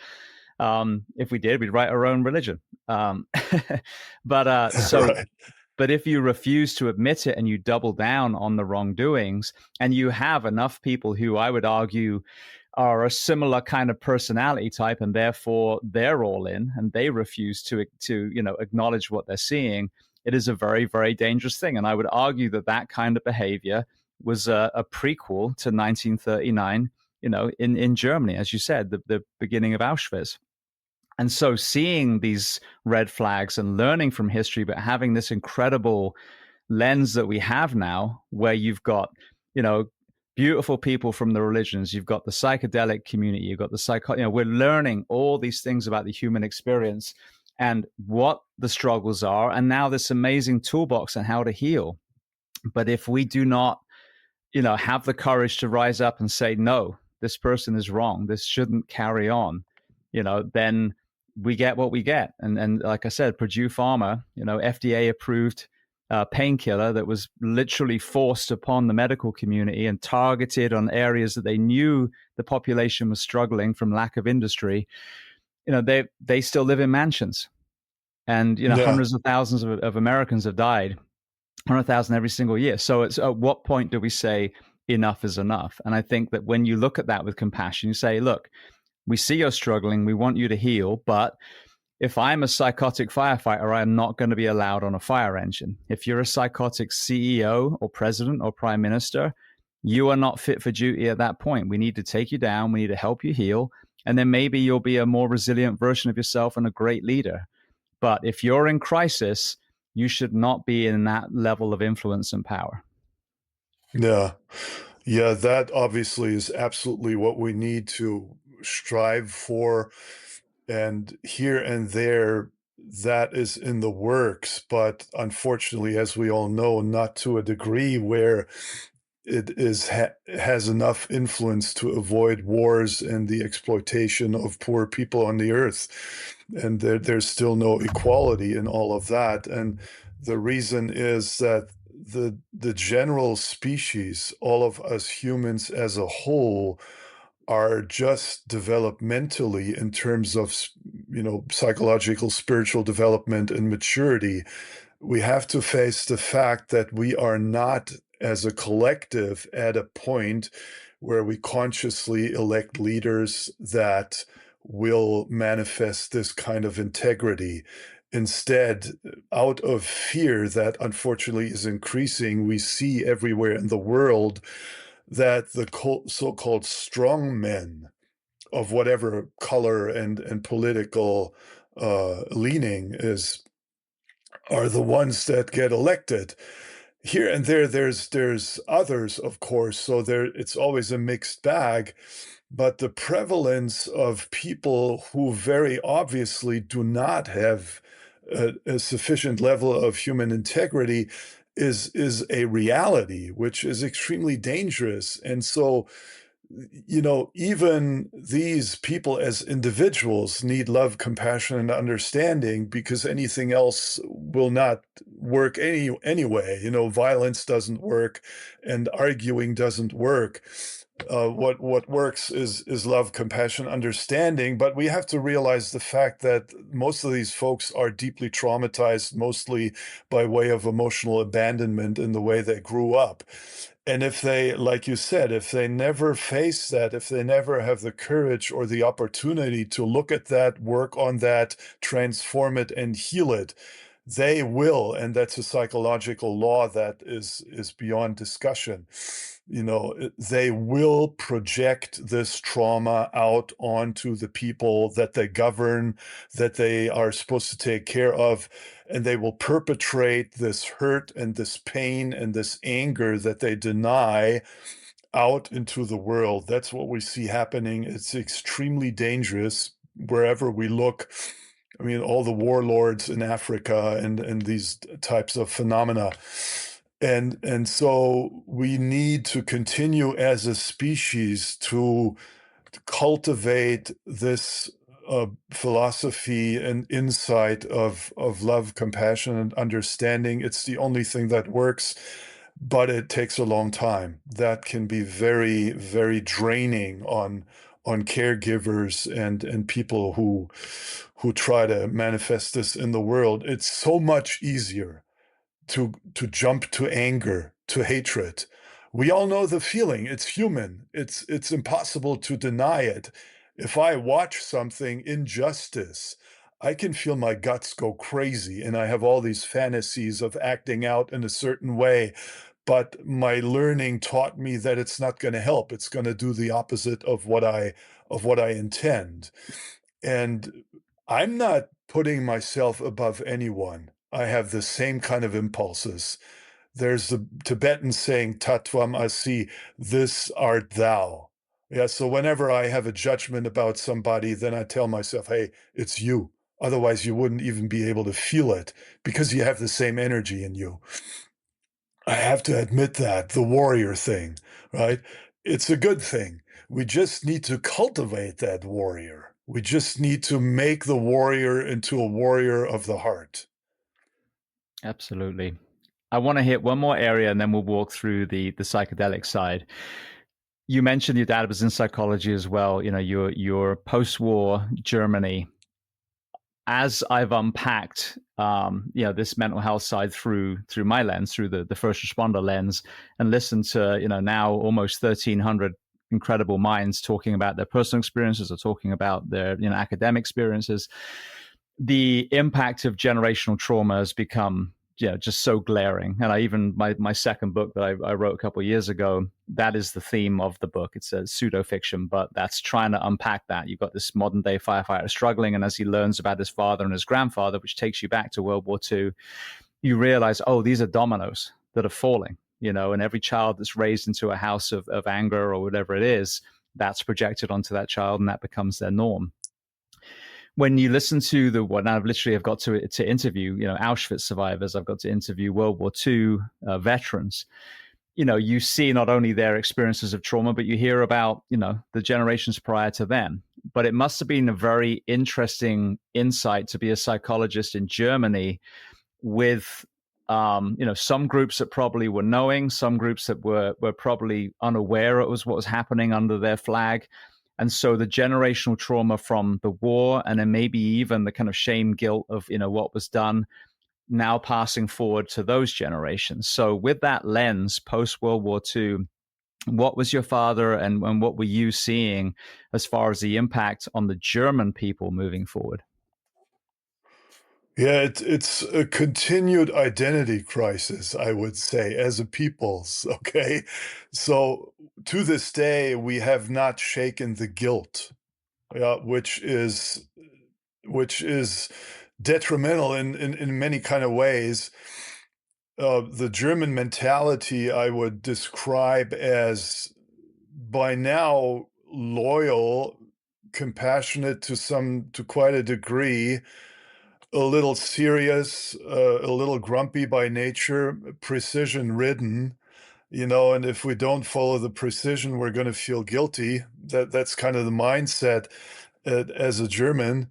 If we did, we'd write our own religion. But if you refuse to admit it and you double down on the wrongdoings, and you have enough people who I would argue are a similar kind of personality type, and therefore they're all in and they refuse to acknowledge what they're seeing, it is a very, very dangerous thing. And I would argue that kind of behavior was a prequel to 1939, in Germany, as you said, the beginning of Auschwitz. And so seeing these red flags and learning from history, but having this incredible lens that we have now, where you've got, beautiful people from the religions, you've got the psychedelic community, you've got the we're learning all these things about the human experience and what the struggles are, and now this amazing toolbox on how to heal. But if we do not, have the courage to rise up and say, no, this person is wrong, this shouldn't carry on, then we get what we get. And like I said, Purdue Pharma, FDA approved painkiller that was literally forced upon the medical community and targeted on areas that they knew the population was struggling from lack of industry. They still live in mansions, and hundreds of thousands of Americans have died, 100,000 every single year. So it's at what point do we say enough is enough? And I think that when you look at that with compassion, you say, look, we see you're struggling, we want you to heal, but if I'm a psychotic firefighter, I'm not going to be allowed on a fire engine. If you're a psychotic CEO or president or prime minister, you are not fit for duty at that point. We need to take you down. We need to help you heal. And then maybe you'll be a more resilient version of yourself and a great leader. But if you're in crisis, you should not be in that level of influence and power. Yeah. Yeah, that obviously is absolutely what we need to strive for. And here and there, that is in the works. But unfortunately, as we all know, not to a degree where it has enough influence to avoid wars and the exploitation of poor people on the earth. And there's still no equality in all of that. And the reason is that the general species, all of us humans as a whole, are just developmentally, in terms of, psychological, spiritual development and maturity, we have to face the fact that we are not, as a collective, at a point where we consciously elect leaders that will manifest this kind of integrity. Instead, out of fear that unfortunately is increasing, we see everywhere in the world that the so-called strong men of whatever color and political leaning are the ones that get elected. Here and there's others, of course, so it's always a mixed bag. But the prevalence of people who very obviously do not have a sufficient level of human integrity is a reality, which is extremely dangerous. And so, even these people as individuals need love, compassion, and understanding, because anything else will not work anyway. Violence doesn't work and arguing doesn't work. What works is love, compassion, understanding. But we have to realize the fact that most of these folks are deeply traumatized, mostly by way of emotional abandonment in the way they grew up. And if they, like you said, if they never face that, if they never have the courage or the opportunity to look at that, work on that, transform it, and heal it, they will. And that's a psychological law that is beyond discussion. They will project this trauma out onto the people that they govern, that they are supposed to take care of, and they will perpetrate this hurt and this pain and this anger that they deny out into the world. That's what we see happening. It's extremely dangerous wherever we look. I mean, all the warlords in Africa and these types of phenomena. And so we need to continue as a species to cultivate this philosophy and insight of love, compassion, and understanding. It's the only thing that works, but it takes a long time. That can be very, very draining on caregivers and people who try to manifest this in the world. It's so much easier to jump to anger, to hatred. We all know the feeling. It's human. It's impossible to deny it. If I watch something, injustice, I can feel my guts go crazy, and I have all these fantasies of acting out in a certain way. But my learning taught me that it's not going to help. It's going to do the opposite of what I intend. And I'm not putting myself above anyone. I have the same kind of impulses. There's the Tibetan saying, Tattvam Asi, this art thou. Yeah, so whenever I have a judgment about somebody, then I tell myself, hey, it's you. Otherwise, you wouldn't even be able to feel it because you have the same energy in you. I have to admit that, the warrior thing, right? It's a good thing. We just need to cultivate that warrior. We just need to make the warrior into a warrior of the heart. Absolutely. I want to hit one more area and then we'll walk through the psychedelic side. You mentioned your dad was in psychology as well. Your post-war Germany. As I've unpacked, this mental health side through my lens, through the first responder lens, and listened to, now almost 1,300 incredible minds talking about their personal experiences or talking about their, academic experiences, the impact of generational trauma has become just so glaring. And I even my second book that I wrote a couple of years ago, that is the theme of the book. It's a pseudo fiction, but that's trying to unpack that. You've got this modern day firefighter struggling, and as he learns about his father and his grandfather, which takes you back to World War II, you realize, oh, these are dominoes that are falling, and every child that's raised into a house of anger or whatever it is, that's projected onto that child, and that becomes their norm. When you listen to I've got to interview, Auschwitz survivors, I've got to interview World War II veterans. You see not only their experiences of trauma, but you hear about, the generations prior to them. But it must have been a very interesting insight to be a psychologist in Germany with, some groups that probably were knowing, some groups that were probably unaware it was what was happening under their flag. And so the generational trauma from the war, and then maybe even the kind of shame, guilt of, what was done, now passing forward to those generations. So with that lens, post World War II, what was your father and what were you seeing as far as the impact on the German people moving forward? Yeah, it's a continued identity crisis, I would say, as a people's, okay? So to this day, we have not shaken the guilt, yeah, which is detrimental in many kind of ways. The German mentality I would describe as by now loyal, compassionate to quite a degree, a little serious, a little grumpy by nature, precision ridden, and if we don't follow the precision, we're going to feel guilty. That's kind of the mindset as a German.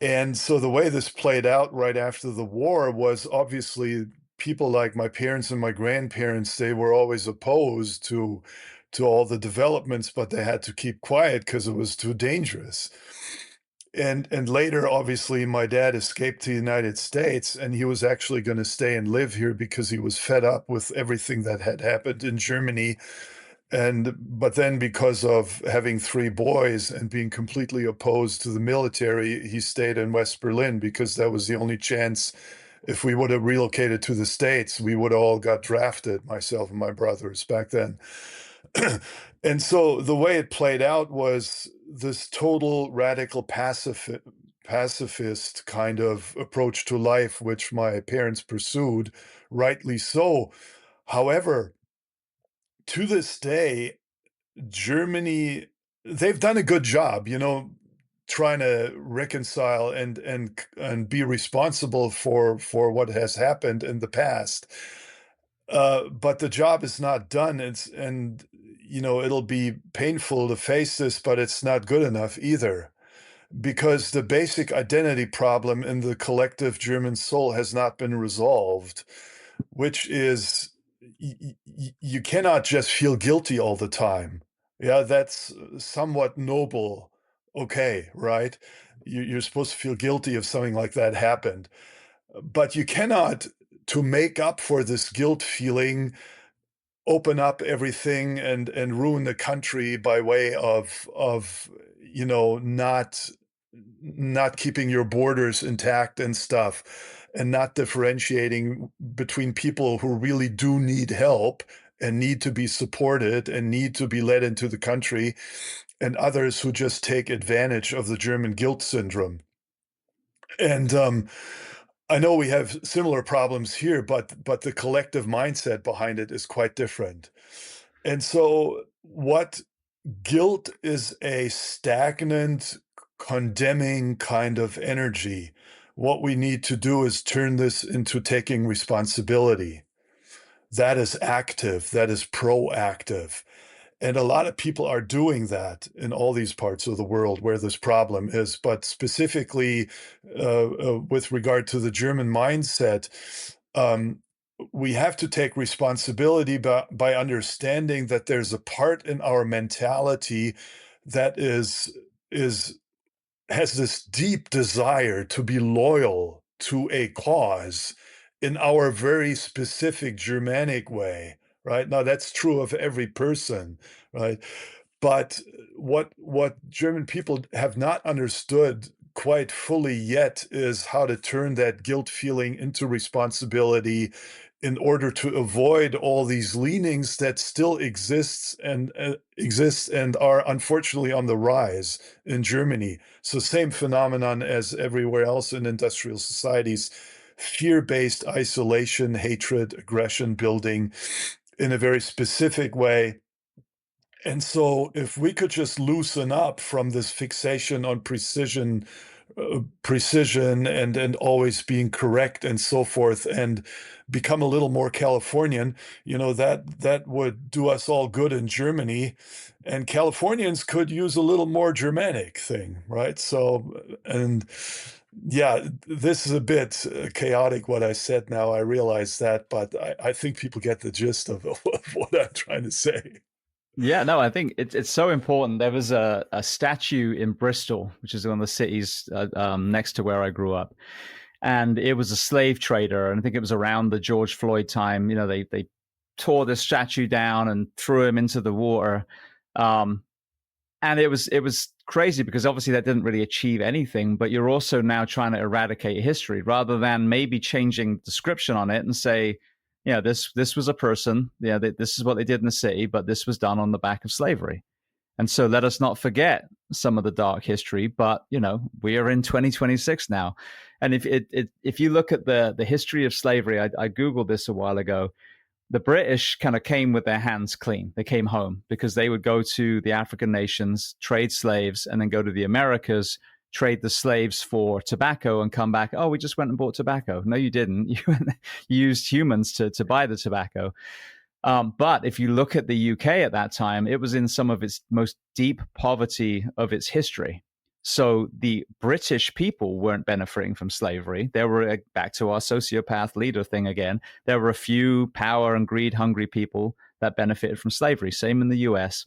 And so the way this played out right after the war was obviously people like my parents and my grandparents, they were always opposed to all the developments, but they had to keep quiet because it was too dangerous. And later, obviously, my dad escaped to the United States, and he was actually going to stay and live here because he was fed up with everything that had happened in Germany. But then because of having three boys and being completely opposed to the military, he stayed in West Berlin because that was the only chance. If we would have relocated to the States, we would have all got drafted, myself and my brothers back then. And so the way it played out was this total radical pacifist kind of approach to life, which my parents pursued, rightly so. However, to this day, Germany, they've done a good job, trying to reconcile and be responsible for what has happened in the past. But the job is not done. It'll be painful to face this, but it's not good enough either, because the basic identity problem in the collective German soul has not been resolved, which is you cannot just feel guilty all the time. Yeah, that's somewhat noble. Okay, right? You're supposed to feel guilty if something like that happened, but you cannot, to make up for this guilt feeling, open up everything and ruin the country by way of not keeping your borders intact and stuff, and not differentiating between people who really do need help and need to be supported and need to be led into the country, and others who just take advantage of the German guilt syndrome. And I know we have similar problems here, but the collective mindset behind it is quite different. And so what guilt is a stagnant, condemning kind of energy. What we need to do is turn this into taking responsibility. That is active, that is proactive. And a lot of people are doing that in all these parts of the world where this problem is. But specifically with regard to the German mindset, we have to take responsibility by understanding that there's a part in our mentality that has this deep desire to be loyal to a cause in our very specific Germanic way, right? Now, that's true of every person, right? But what German people have not understood quite fully yet is how to turn that guilt feeling into responsibility in order to avoid all these leanings that still exist and are unfortunately on the rise in Germany. So same phenomenon as everywhere else in industrial societies, fear-based isolation, hatred, aggression building in a very specific way. And so if we could just loosen up from this fixation on precision and always being correct and so forth, and become a little more Californian, that would do us all good in Germany. And Californians could use a little more Germanic thing, right? So, and yeah, this is a bit chaotic what I said now. I realize that, but I think people get the gist of what I'm trying to say. Yeah, no, I think it's so important. There was a statue in Bristol, which is one of the cities next to where I grew up, and it was a slave trader. And I think it was around the George Floyd time. They tore this statue down and threw him into the water, and it was crazy because obviously that didn't really achieve anything. But you're also now trying to eradicate history rather than maybe changing description on it and say, this was a person, this is what they did in the city, but this was done on the back of slavery. And so let us not forget some of the dark history, but we are in 2026 now. And if you look at the history of slavery, I Googled this a while ago. The British kind of came with their hands clean. They came home because they would go to the African nations, trade slaves, and then go to the Americas, trade the slaves for tobacco and come back. Oh, we just went and bought tobacco. No, you didn't. You used humans to buy the tobacco. But if you look at the UK at that time, it was in some of its most deep poverty of its history. So the British people weren't benefiting from slavery. There were, back to our sociopath leader thing again, there were a few power and greed hungry people that benefited from slavery. Same in the US.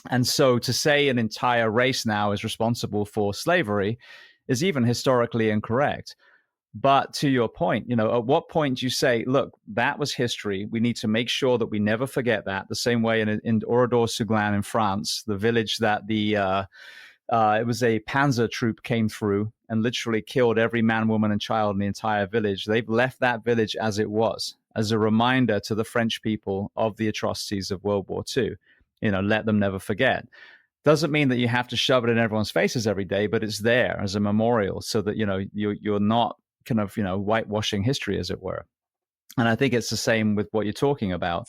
And so to say an entire race now is responsible for slavery is even historically incorrect. But to your point, at what point do you say, look, that was history. We need to make sure that we never forget that. The same way in Oradour-sur-Glane in France, the village that it was a panzer troop came through and literally killed every man, woman, and child in the entire village. They've left that village as it was, as a reminder to the French people of the atrocities of World War II. Let them never forget. Doesn't mean that you have to shove it in everyone's faces every day, but it's there as a memorial so that, you're not kind of, whitewashing history, as it were. And I think it's the same with what you're talking about.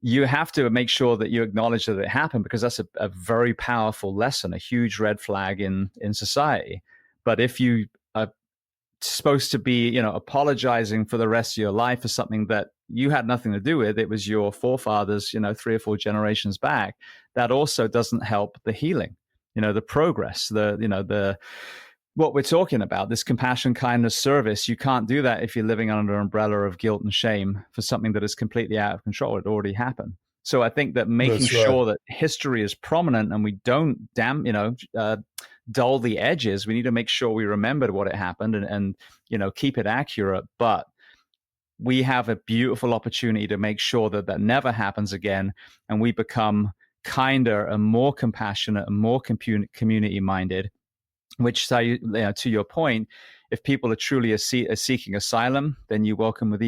You have to make sure that you acknowledge that it happened, because that's a very powerful lesson, a huge red flag in society. But if you are supposed to be, apologizing for the rest of your life for something that you had nothing to do with, it was your forefathers, 3 or 4 generations back, that also doesn't help the healing, the progress, the what we're talking about, this compassion, kindness, service. You can't do that if you're living under an umbrella of guilt and shame for something that is completely out of control. It already happened. So I think that making sure that history is prominent and we don't dull the edges. We need to make sure we remembered what it happened and keep it accurate. But we have a beautiful opportunity to make sure that that never happens again, and we become kinder and more compassionate and more community minded. Which, to your point, if people are truly seeking asylum, then you welcome with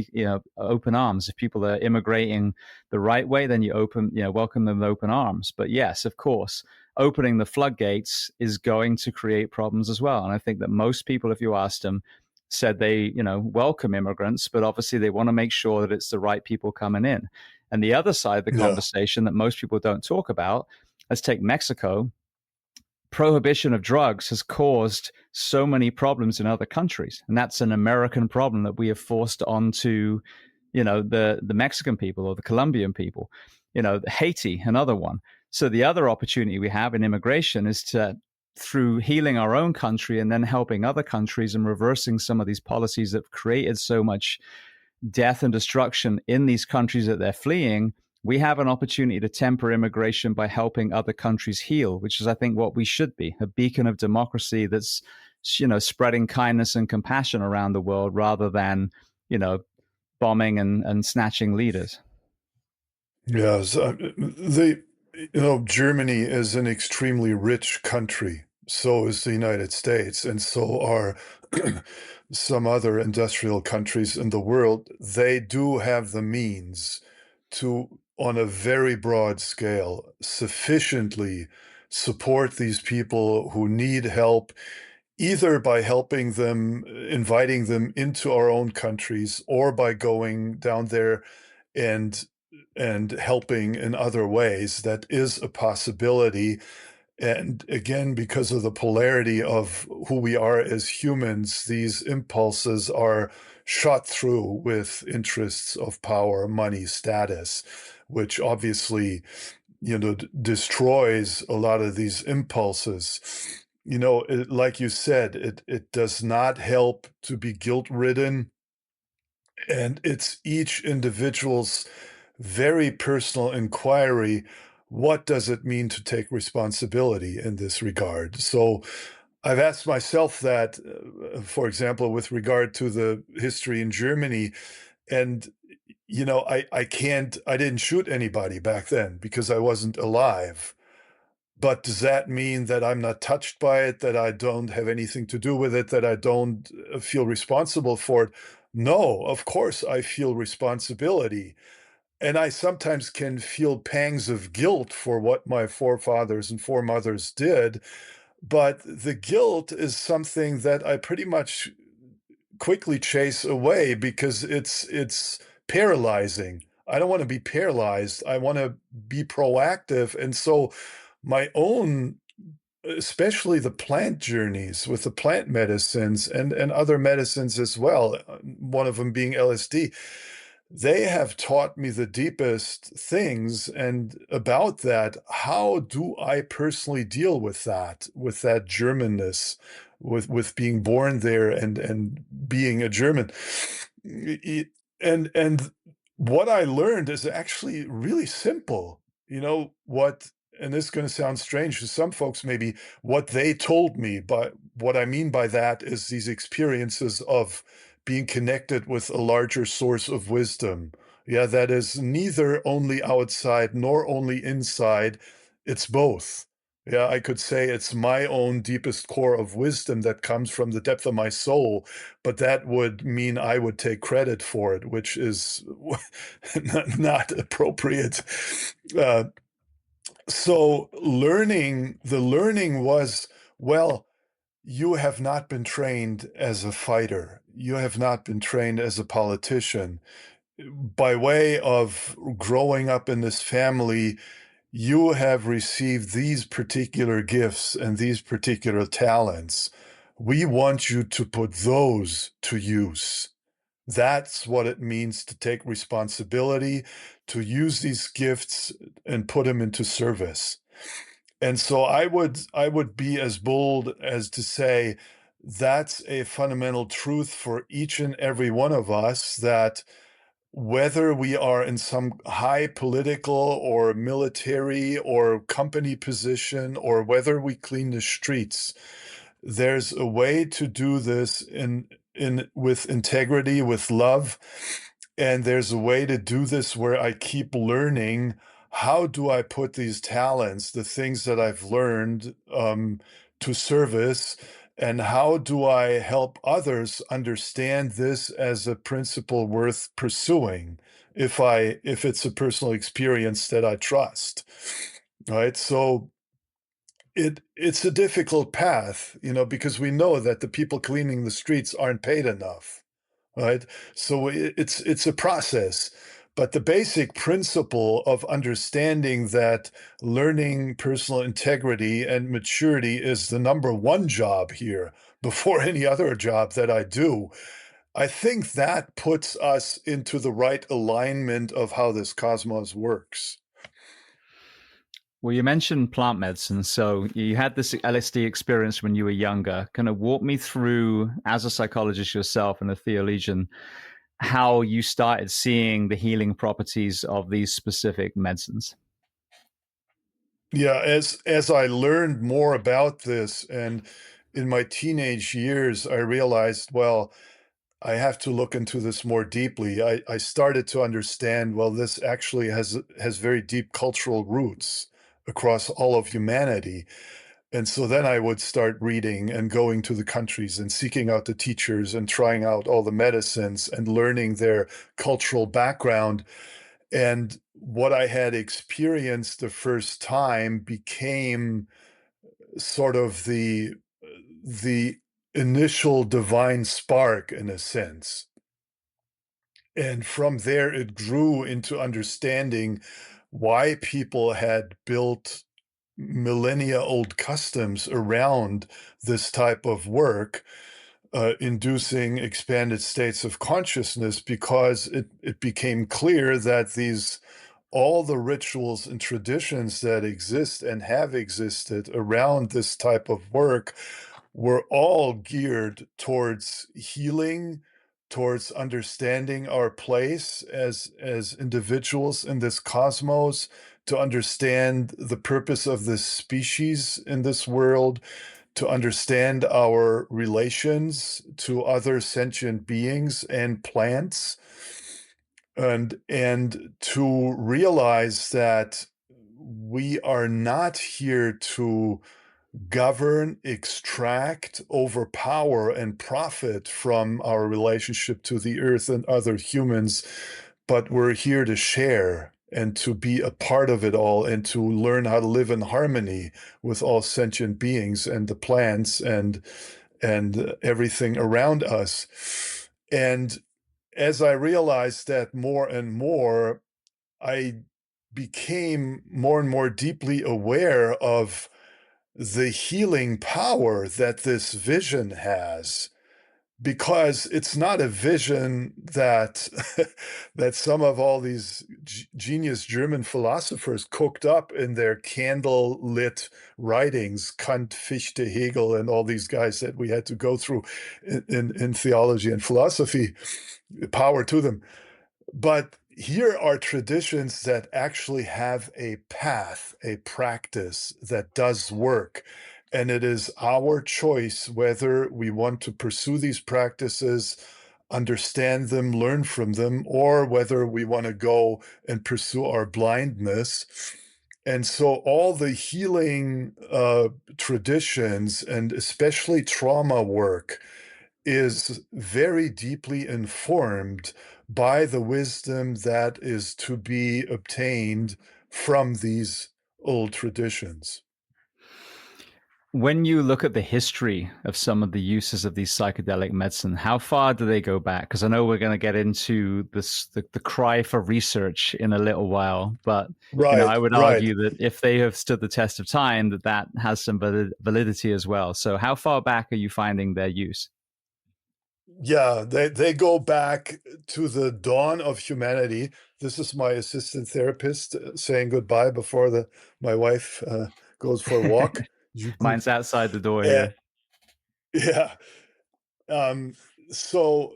open arms. If people are immigrating the right way, then you welcome them with open arms. But yes, of course, opening the floodgates is going to create problems as well. And I think that most people, if you asked them, said they welcome immigrants, but obviously they want to make sure that it's the right people coming in. And the other side of the conversation that most people don't talk about, let's take Mexico. Prohibition of drugs has caused so many problems in other countries, and that's an American problem that we have forced onto, the Mexican people or the Colombian people. Haiti, another one. So the other opportunity we have in immigration is to, through healing our own country and then helping other countries and reversing some of these policies that have created so much death and destruction in these countries that they're fleeing. We have an opportunity to temper immigration by helping other countries heal, which is, I think, what we should be, a beacon of democracy that's, spreading kindness and compassion around the world rather than, bombing and snatching leaders. Yes. Germany is an extremely rich country. so is the United States, and so are some other industrial countries in the world. They do have the means to, on a very broad scale, sufficiently support these people who need help, either by helping them, inviting them into our own countries, or by going down there and helping in other ways. That is a possibility. And again, because of the polarity of who we are as humans, these impulses are shot through with interests of power, money, status, which obviously, destroys a lot of these impulses. Like you said, it does not help to be guilt-ridden, and it's each individual's very personal inquiry. What does it mean to take responsibility in this regard? So I've asked myself that, for example, with regard to the history in Germany. And, I didn't shoot anybody back then because I wasn't alive. But does that mean that I'm not touched by it, that I don't have anything to do with it, that I don't feel responsible for it? No, of course I feel responsibility. And I sometimes can feel pangs of guilt for what my forefathers and foremothers did. But the guilt is something that I pretty much quickly chase away because it's paralyzing. I don't want to be paralyzed. I want to be proactive. And so my own, especially the plant journeys with the plant medicines and other medicines as well, one of them being LSD, they have taught me the deepest things. And about that, how do I personally deal with that Germanness, with being born there and being a German? And what I learned is actually really simple. And this is going to sound strange to some folks, maybe, what they told me, but what I mean by that is these experiences of being connected with a larger source of wisdom. Yeah, that is neither only outside nor only inside, it's both. Yeah, I could say it's my own deepest core of wisdom that comes from the depth of my soul, but that would mean I would take credit for it, which is not appropriate. Uh, so the learning was, well, you have not been trained as a fighter. You have not been trained as a politician. By way of growing up in this family, you have received these particular gifts and these particular talents. We want you to put those to use. That's what it means to take responsibility, to use these gifts and put them into service. And so I would be as bold as to say that's a fundamental truth for each and every one of us, that whether we are in some high political or military or company position, or whether we clean the streets, there's a way to do this in with integrity, with love. And there's a way to do this where I keep learning, how do I put these talents, the things that I've learned, to service, and how do I help others understand this as a principle worth pursuing, if it's a personal experience that I trust, right? So it's a difficult path, because we know that the people cleaning the streets aren't paid enough, right? So it's a process. But the basic principle of understanding that learning personal integrity and maturity is the number one job here before any other job that I do, I think that puts us into the right alignment of how this cosmos works. Well, you mentioned plant medicine. So you had this LSD experience when you were younger. Kind of walk me through, as a psychologist yourself and a theologian, how you started seeing the healing properties of these specific medicines. Yeah, as I learned more about this, and in my teenage years, I realized, well, I have to look into this more deeply. I started to understand, well, this actually has very deep cultural roots across all of humanity. And so then I would start reading and going to the countries and seeking out the teachers and trying out all the medicines and learning their cultural background. And what I had experienced the first time became sort of the initial divine spark in a sense. And from there, it grew into understanding why people had built millennia old customs around this type of work, inducing expanded states of consciousness, because it became clear that all the rituals and traditions that exist and have existed around this type of work were all geared towards healing, towards understanding our place as individuals in this cosmos, to understand the purpose of this species in this world, to understand our relations to other sentient beings and plants, and to realize that we are not here to govern, extract, overpower, and profit from our relationship to the earth and other humans, but we're here to share and to be a part of it all and to learn how to live in harmony with all sentient beings and the plants and everything around us. And as I realized that more and more, I became more and more deeply aware of the healing power that this vision has, because it's not a vision that that some of all these genius German philosophers cooked up in their candle-lit writings, Kant, Fichte, Hegel, and all these guys that we had to go through in theology and philosophy. Power to them. But here are traditions that actually have a path, a practice that does work. And it is our choice whether we want to pursue these practices, understand them, learn from them, or whether we want to go and pursue our blindness. And so all the healing traditions, and especially trauma work, is very deeply informed by the wisdom that is to be obtained from these old traditions. When you look at the history of some of the uses of these psychedelic medicine, how far do they go back? Because I know we're going to get into this, the cry for research in a little while, but I Right, would right. argue that if they have stood the test of time, that has some validity as well. So how far back are you finding their use? Yeah, they go back to the dawn of humanity. This is my assistant therapist saying goodbye before my wife goes for a walk. Mine's outside the door Uh, here. yeah. Um, so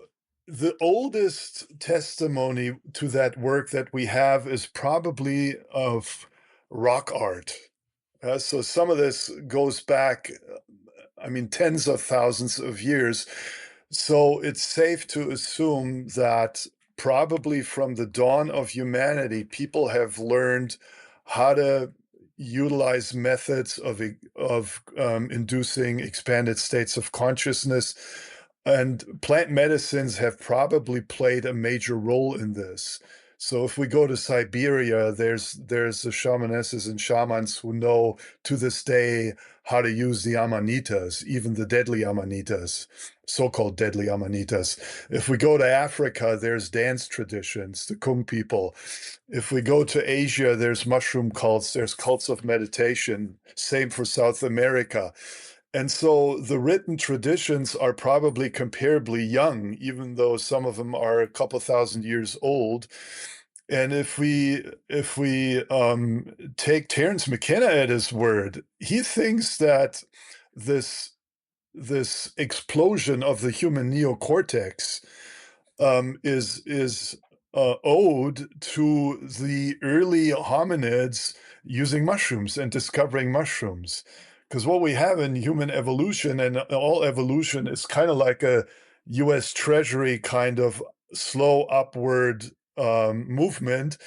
the oldest testimony to that work that we have is probably of rock art. So some of this goes back, tens of thousands of years. So it's safe to assume that probably from the dawn of humanity, people have learned how to utilize methods of inducing expanded states of consciousness, and plant medicines have probably played a major role in this. So if we go to Siberia, there's the shamanesses and shamans who know to this day how to use the amanitas, even the deadly amanitas, so-called deadly amanitas. If we go to Africa, there's dance traditions, the Kung people. If we go to Asia, there's mushroom cults, there's cults of meditation. Same for South America. And so the written traditions are probably comparably young, even though some of them are a couple thousand years old. And if we take Terence McKenna at his word, he thinks that this explosion of the human neocortex is owed to the early hominids using mushrooms and discovering mushrooms. Because what we have in human evolution, and all evolution, is kind of like a US Treasury kind of slow upward movement.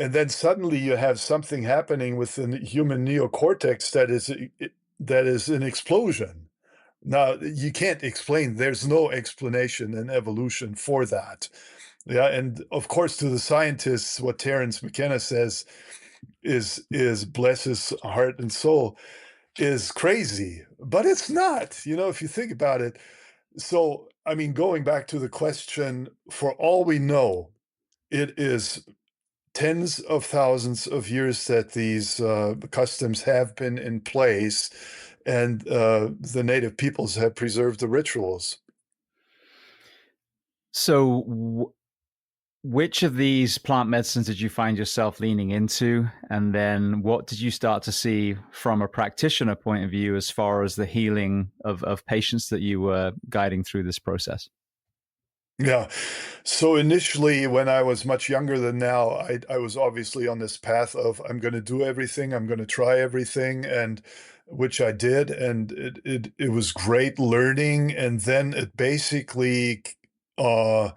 And then suddenly you have something happening within the human neocortex that is that is an explosion. Now, you can't explain, there's no explanation in evolution for that. Yeah, and of course, to the scientists, what Terence McKenna says is bless his heart and soul, is crazy, but it's not. If you think about it. So, I mean, going back to the question, for all we know, it is tens of thousands of years that these customs have been in place, and the native peoples have preserved the rituals. So, which of these plant medicines did you find yourself leaning into? And then what did you start to see from a practitioner point of view as far as the healing of patients that you were guiding through this process? Yeah. So initially, when I was much younger than now, I was obviously on this path of I'm going to do everything, I'm going to try everything, and which I did, and it was great learning, and then it basically uh,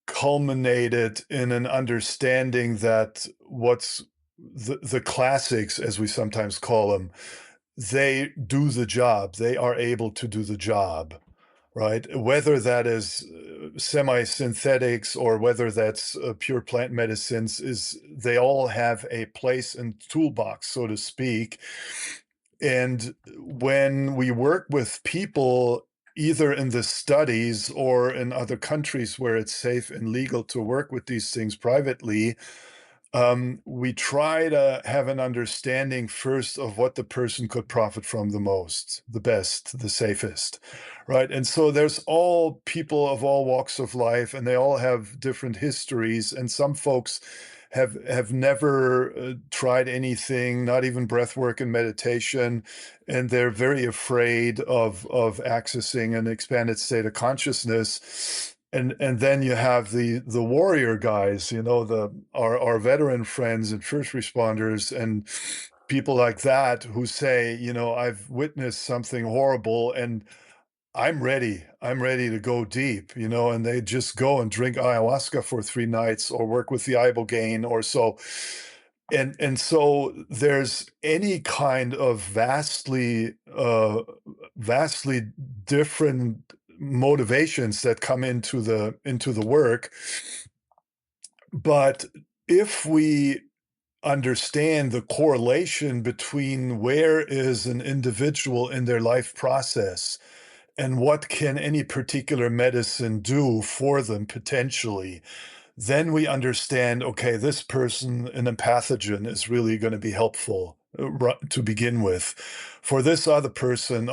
culminated in an understanding that what's the classics, as we sometimes call them, they do the job. They are able to do the job, right? Whether that is semi-synthetics or whether that's pure plant medicines, is they all have a place in the toolbox, so to speak. And when we work with people, either in the studies or in other countries where it's safe and legal to work with these things privately, we try to have an understanding first of what the person could profit from the most, the best, the safest, right? And so there's all people of all walks of life, and they all have different histories. And some folks have never tried anything, not even breath work and meditation, and they're very afraid of accessing an expanded state of consciousness. And then you have the warrior guys, our veteran friends and first responders and people like that who say, I've witnessed something horrible and I'm ready. I'm ready to go deep, and they just go and drink ayahuasca for 3 nights or work with the ibogaine or so. And so there's any kind of vastly different motivations that come into the work. But if we understand the correlation between where is an individual in their life process and what can any particular medicine do for them potentially, then we understand, okay, this person in a pathogen is really going to be helpful to begin with. For this other person,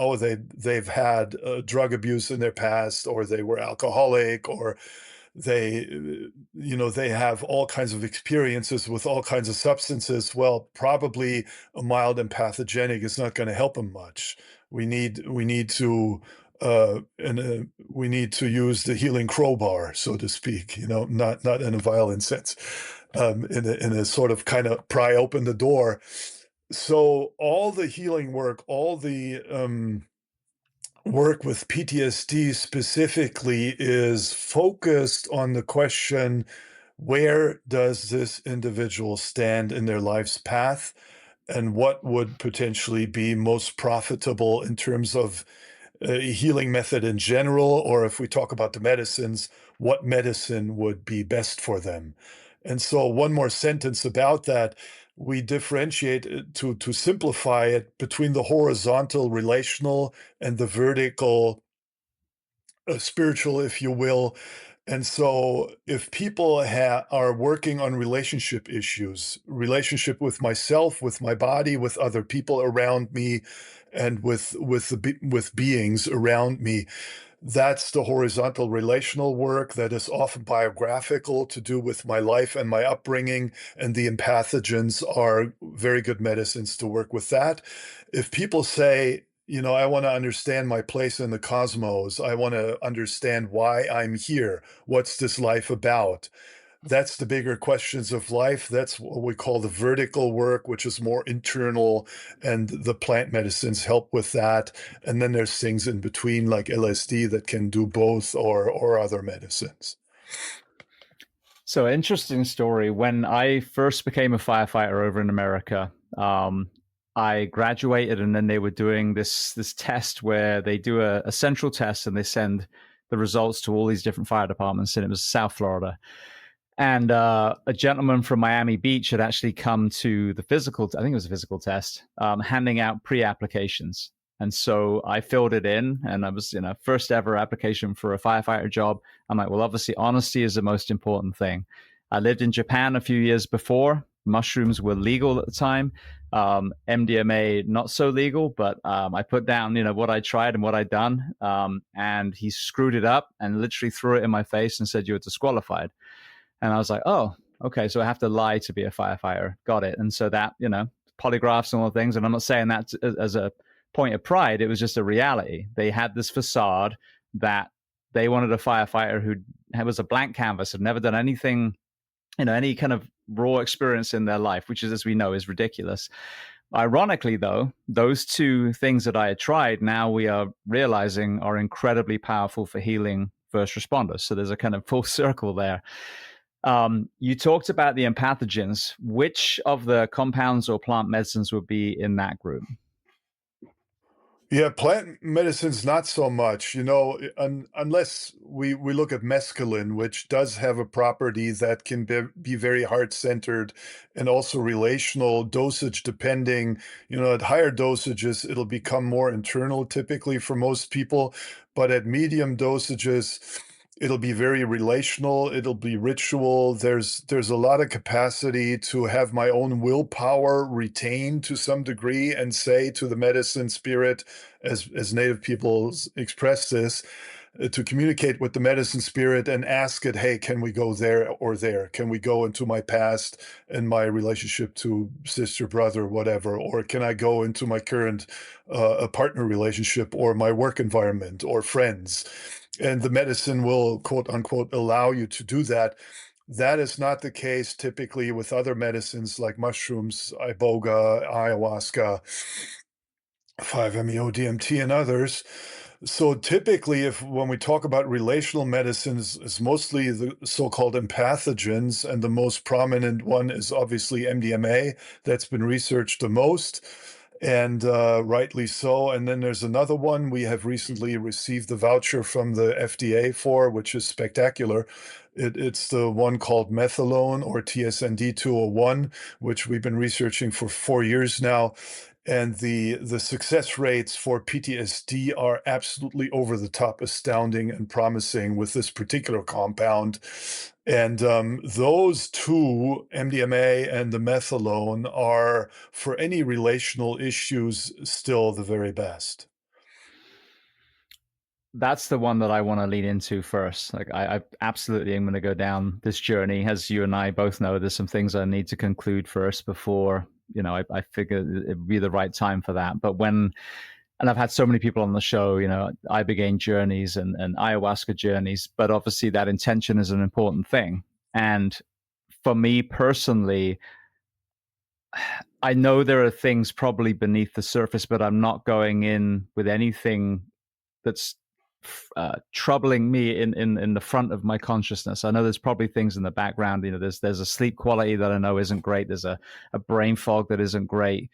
they've had drug abuse in their past, or they were alcoholic, or they have all kinds of experiences with all kinds of substances. Well, probably a mild and pathogenic is not going to help them much. We need to we need to use the healing crowbar, so to speak, not in a violent sense, in a sort of kind of pry open the door. So all the healing work, all the work with PTSD specifically is focused on the question, where does this individual stand in their life's path, and what would potentially be most profitable in terms of a healing method in general, or if we talk about the medicines, what medicine would be best for them. And so one more sentence about that. We differentiate, to simplify it, between the horizontal relational and the vertical spiritual, if you will. And so if people are working on relationship issues, relationship with myself, with my body, with other people around me, and with beings around me, that's the horizontal relational work that is often biographical, to do with my life and my upbringing, and the empathogens are very good medicines to work with that. If people say, I want to understand my place in the cosmos, I want to understand why I'm here, what's this life about? That's the bigger questions of life. That's what we call the vertical work, which is more internal, and the plant medicines help with that. And then there's things in between, like LSD, that can do both, or other medicines. So, interesting story. When I first became a firefighter over in America, I graduated, and then they were doing this test where they do a central test and they send the results to all these different fire departments, and it was South Florida. And a gentleman from Miami Beach had actually come to the physical, I think it was a physical test, handing out pre-applications. And so I filled it in, and I was, first ever application for a firefighter job. I'm like, well, obviously honesty is the most important thing. I lived in Japan a few years before. Mushrooms were legal at the time. MDMA, not so legal, but I put down, what I tried and what I'd done. And he screwed it up and literally threw it in my face and said, "You were disqualified." And I was like, oh, okay, so I have to lie to be a firefighter. Got it. And so that, polygraphs and all the things. And I'm not saying that as a point of pride. It was just a reality. They had this facade that they wanted a firefighter who was a blank canvas, had never done anything, any kind of raw experience in their life, which is, as we know, is ridiculous. Ironically, though, those two things that I had tried, now we are realizing are incredibly powerful for healing first responders. So there's a kind of full circle there. You talked about the empathogens. Which of the compounds or plant medicines would be in that group? Yeah, plant medicine's not so much, unless we look at mescaline, which does have a property that can be very heart-centered and also relational, dosage depending. At higher dosages, it'll become more internal typically for most people, but at medium dosages, it'll be very relational. It'll be ritual. There's a lot of capacity to have my own willpower retained to some degree and say to the medicine spirit, as Native peoples express this, to communicate with the medicine spirit and ask it, hey, can we go there or there? Can we go into my past and my relationship to sister, brother, whatever? Or can I go into my current partner relationship or my work environment or friends? And the medicine will, quote unquote, allow you to do that. That is not the case typically with other medicines like mushrooms, iboga, ayahuasca, 5-MeO-DMT, and others. So typically, when we talk about relational medicines, it's mostly the so-called empathogens, and the most prominent one is obviously MDMA. That's been researched the most, and rightly so. And then there's another one we have recently received the voucher from the FDA for, which is spectacular. It's the one called methylone, or TSND 201, which we've been researching for 4 years now. And the success rates for PTSD are absolutely over the top, astounding and promising with this particular compound. And those two, MDMA and the methylone, are, for any relational issues, still the very best. That's the one that I want to lean into first. Like I absolutely am going to go down this journey. As you and I both know, there's some things I need to conclude first before, I figure it would be the right time for that. But and I've had so many people on the show, ibogaine journeys and ayahuasca journeys, but obviously that intention is an important thing. And for me personally, I know there are things probably beneath the surface, but I'm not going in with anything that's troubling me in the front of my consciousness. I know there's probably things in the background. There's a sleep quality that I know isn't great. There's a brain fog that isn't great.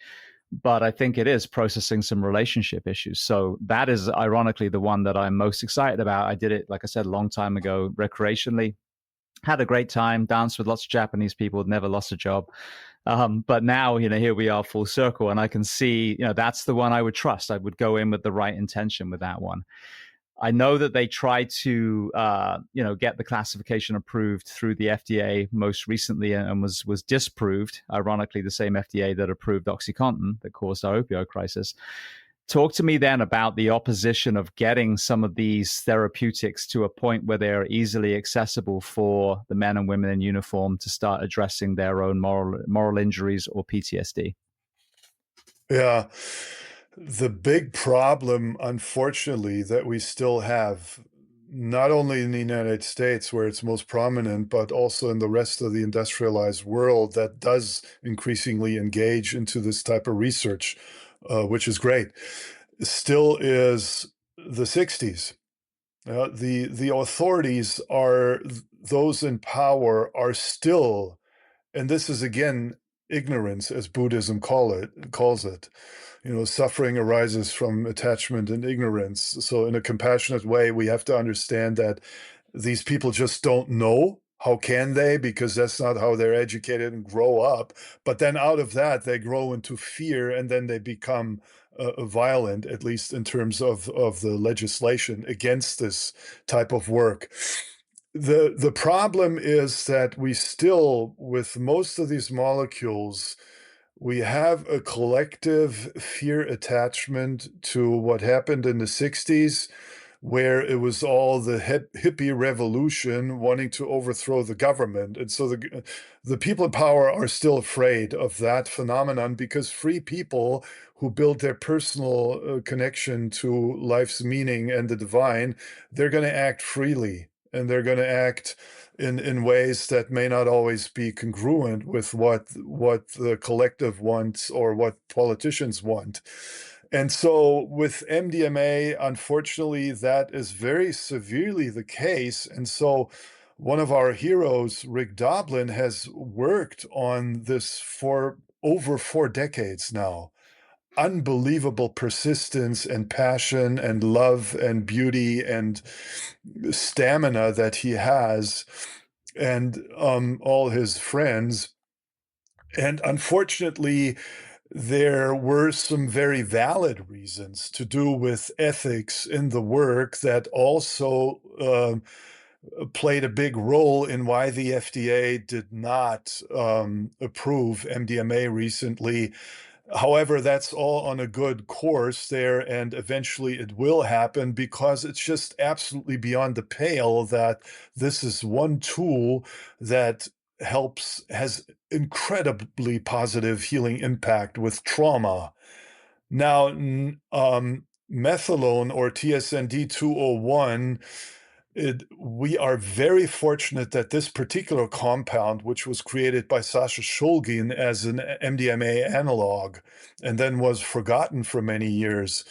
But I think it is processing some relationship issues. So that is ironically the one that I'm most excited about. I did it, like I said, a long time ago, recreationally. Had a great time, danced with lots of Japanese people, never lost a job. But now, here we are full circle, and I can see, that's the one I would trust. I would go in with the right intention with that one. I know that they tried to, get the classification approved through the FDA most recently, and was disproved. Ironically, the same FDA that approved OxyContin that caused our opioid crisis. Talk to me then about the opposition of getting some of these therapeutics to a point where they are easily accessible for the men and women in uniform to start addressing their own moral injuries or PTSD. Yeah. The big problem, unfortunately, that we still have, not only in the United States where it's most prominent, but also in the rest of the industrialized world that does increasingly engage into this type of research, which is great, still is the 60s. The authorities are, those in power are still, and this is again ignorance, as Buddhism calls it. Suffering arises from attachment and ignorance. So in a compassionate way, we have to understand that these people just don't know. How can they? Because that's not how they're educated and grow up. But then out of that, they grow into fear, and then they become violent, at least in terms of the legislation against this type of work. The problem is that we still, with most of these molecules, we have a collective fear attachment to what happened in the 60s, where it was all the hippie revolution wanting to overthrow the government. And so the people in power are still afraid of that phenomenon, because free people who build their personal connection to life's meaning and the divine, they're going to act freely, and they're going to act in ways that may not always be congruent with what the collective wants or what politicians want. And so with MDMA, unfortunately, that is very severely the case. And so one of our heroes, Rick Doblin, has worked on this for over 4 decades now. Unbelievable persistence and passion and love and beauty and stamina that he has, and all his friends. And unfortunately, there were some very valid reasons to do with ethics in the work that also played a big role in why the FDA did not approve MDMA recently. However, that's all on a good course there, and eventually it will happen, because it's just absolutely beyond the pale that this is one tool that has incredibly positive healing impact with trauma. Now, methadone, or TSND 201, we are very fortunate that this particular compound, which was created by Sasha Shulgin as an MDMA analog and then was forgotten for many years,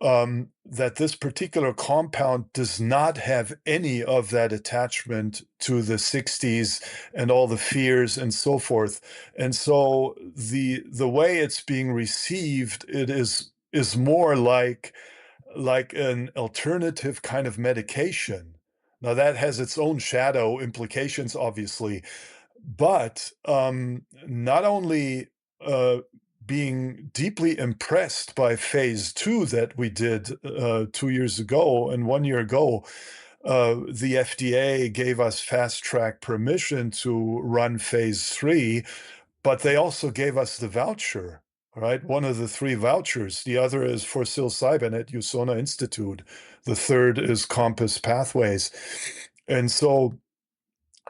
that this particular compound does not have any of that attachment to the 60s and all the fears and so forth. And so the way it's being received, it is more like an alternative kind of medication. Now, that has its own shadow implications, obviously, but not only being deeply impressed by phase 2 that we did 2 years ago and 1 year ago, the FDA gave us fast track permission to run phase 3, but they also gave us the voucher. Right, one of the 3 vouchers. The other is for psilocybin at USONA Institute. The third is Compass Pathways. And so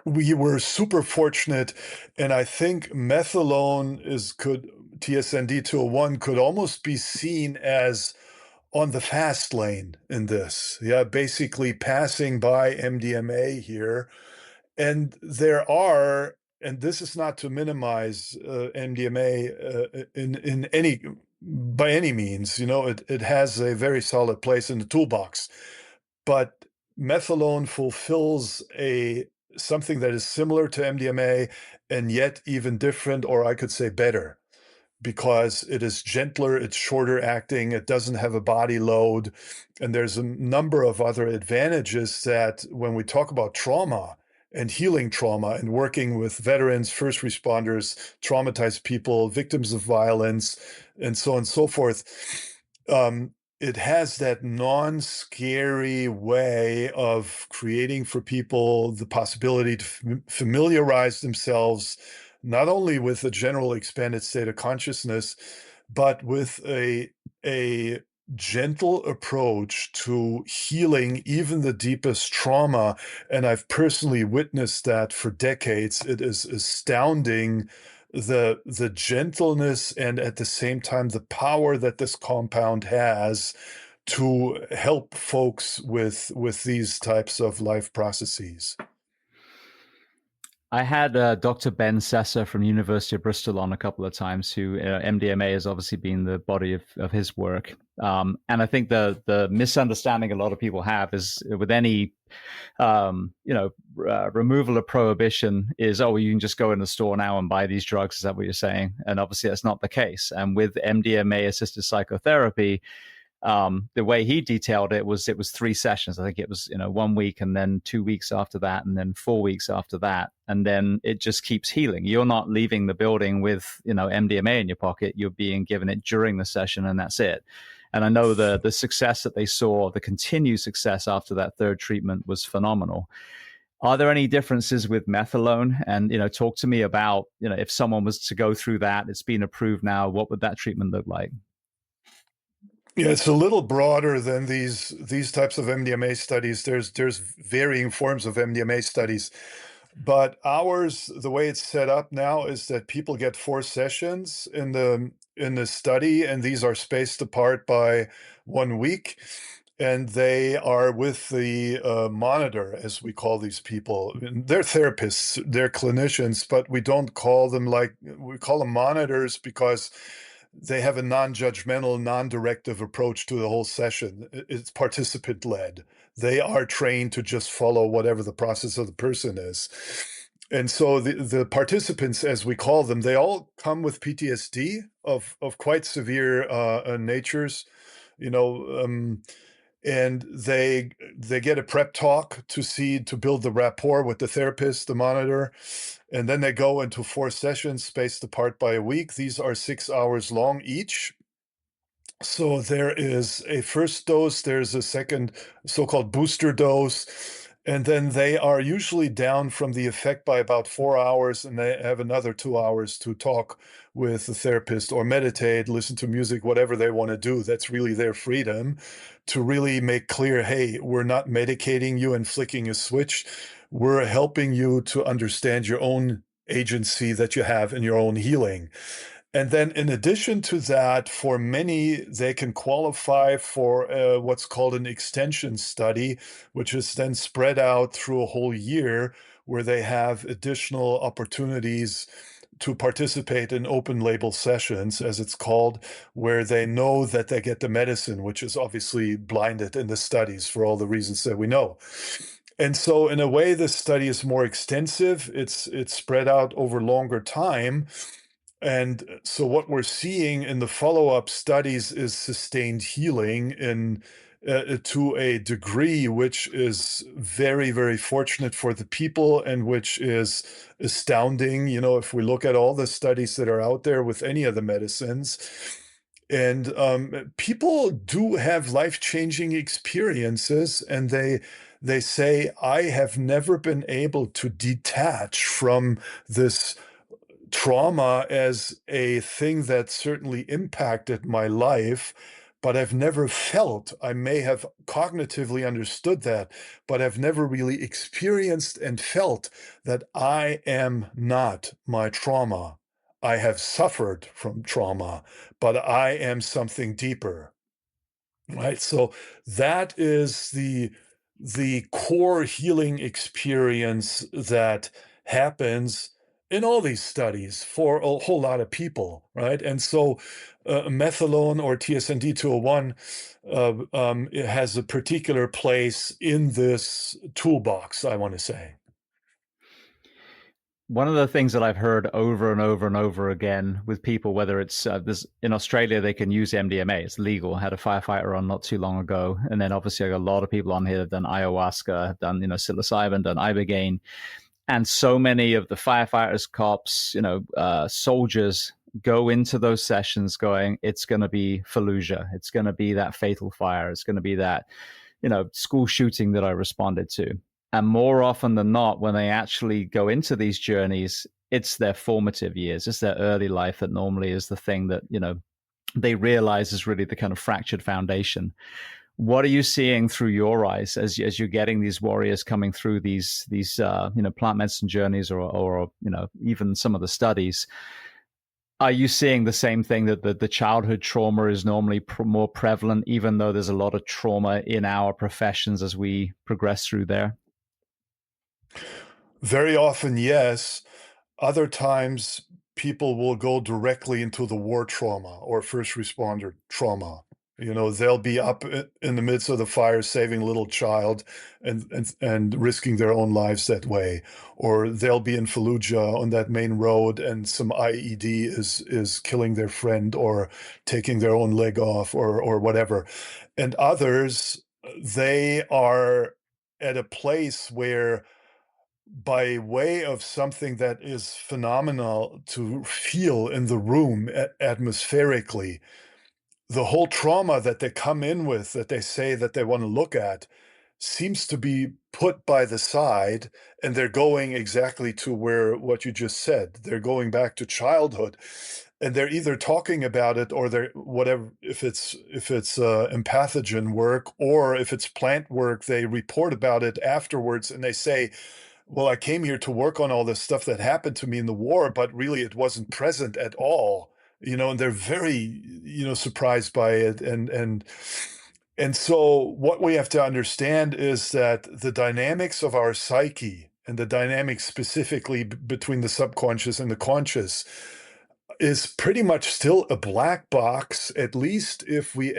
we were super fortunate, and I think TSND 201 could almost be seen as on the fast lane in this. Yeah, basically passing by MDMA here. And there are, and this is not to minimize MDMA by any means, it has a very solid place in the toolbox, but methadone fulfills something that is similar to MDMA and yet even different, or I could say better, because it is gentler, it's shorter acting, it doesn't have a body load, and there's a number of other advantages that when we talk about trauma and healing trauma and working with veterans, first responders, traumatized people, victims of violence, and so on and so forth, it has that non-scary way of creating for people the possibility to familiarize themselves not only with a general expanded state of consciousness, but with a gentle approach to healing even the deepest trauma. And I've personally witnessed that for decades. It is astounding, the gentleness and at the same time the power that this compound has to help folks with these types of life processes. I had Dr. Ben Sessa from University of Bristol on a couple of times, who MDMA has obviously been the body of his work. And I think the misunderstanding a lot of people have is with any removal of prohibition is, oh, you can just go in the store now and buy these drugs. Is that what you're saying? And obviously that's not the case. And with MDMA assisted psychotherapy, the way he detailed it was 3 sessions. I think it was 1 week and then 2 weeks after that and then 4 weeks after that, and then it just keeps healing. You're not leaving the building with MDMA in your pocket. You're being given it during the session, and that's it. And I know the success that they saw, the continued success after that third treatment was phenomenal. Are there any differences with methadone? And talk to me about if someone was to go through that, it's been approved now, what would that treatment look like? Yeah, it's a little broader than these types of MDMA studies. There's varying forms of MDMA studies, but ours, the way it's set up now, is that people get 4 sessions in the study, and these are spaced apart by 1 week, and they are with the monitor, as we call these people. They're therapists, they're clinicians, but we don't call them we call them monitors because they have a non-judgmental, non-directive approach to the whole session. It's participant-led. They are trained to just follow whatever the process of the person is. And so the participants, as we call them, they all come with PTSD of quite severe natures, and they get a prep talk to build the rapport with the therapist, the monitor, and then they go into 4 sessions spaced apart by a week. These are 6 hours long each. So there is a first dose, there's a second so-called booster dose, and then they are usually down from the effect by about 4 hours, and they have another 2 hours to talk with the therapist or meditate, listen to music, whatever they want to do. That's really their freedom to really make clear, hey, we're not medicating you and flicking a switch. We're helping you to understand your own agency that you have in your own healing. And then in addition to that, for many, they can qualify for what's called an extension study, which is then spread out through a whole year, where they have additional opportunities to participate in open label sessions, as it's called, where they know that they get the medicine, which is obviously blinded in the studies for all the reasons that we know. And so in a way, this study is more extensive. It's spread out over longer time. And so what we're seeing in the follow-up studies is sustained healing to a degree which is very, very fortunate for the people and which is astounding, if we look at all the studies that are out there with any of the medicines. And people do have life-changing experiences, and they say, I have never been able to detach from this trauma as a thing that certainly impacted my life, but I've never felt. I may have cognitively understood that, but I've never really experienced and felt that I am not my trauma. I have suffered from trauma, but I am something deeper. Right? So that is the core healing experience that happens in all these studies for a whole lot of people, right? And so methadone or TSND 201 it has a particular place in this toolbox, I want to say. One of the things that I've heard over and over and over again with people, whether it's in Australia, they can use MDMA. It's legal. I had a firefighter on not too long ago. And then obviously I got a lot of people on here that have done ayahuasca, have done, psilocybin, done ibogaine. And so many of the firefighters, cops, soldiers go into those sessions going, it's going to be Fallujah. It's going to be that fatal fire. It's going to be that, school shooting that I responded to. And more often than not, when they actually go into these journeys, it's their formative years. It's their early life that normally is the thing that, they realize is really the kind of fractured foundation. What are you seeing through your eyes as you're getting these warriors coming through these plant medicine journeys or even some of the studies? Are you seeing the same thing, that the childhood trauma is normally more prevalent, even though there's a lot of trauma in our professions as we progress through there? Very often, yes. Other times, people will go directly into the war trauma or first responder trauma. They'll be up in the midst of the fire saving a little child and risking their own lives that way. Or they'll be in Fallujah on that main road and some IED is killing their friend or taking their own leg off or whatever. And others, they are at a place where, by way of something that is phenomenal to feel in the room atmospherically, the whole trauma that they come in with, that they say that they want to look at, seems to be put by the side, and they're going exactly to where what you just said. They're going back to childhood, and they're either talking about it or they're whatever. If it's empathogen work or if it's plant work, they report about it afterwards, and they say, well, I came here to work on all this stuff that happened to me in the war, but really it wasn't present at all. And they're very, surprised by it. And so what we have to understand is that the dynamics of our psyche and the dynamics specifically between the subconscious and the conscious is pretty much still a black box, at least if we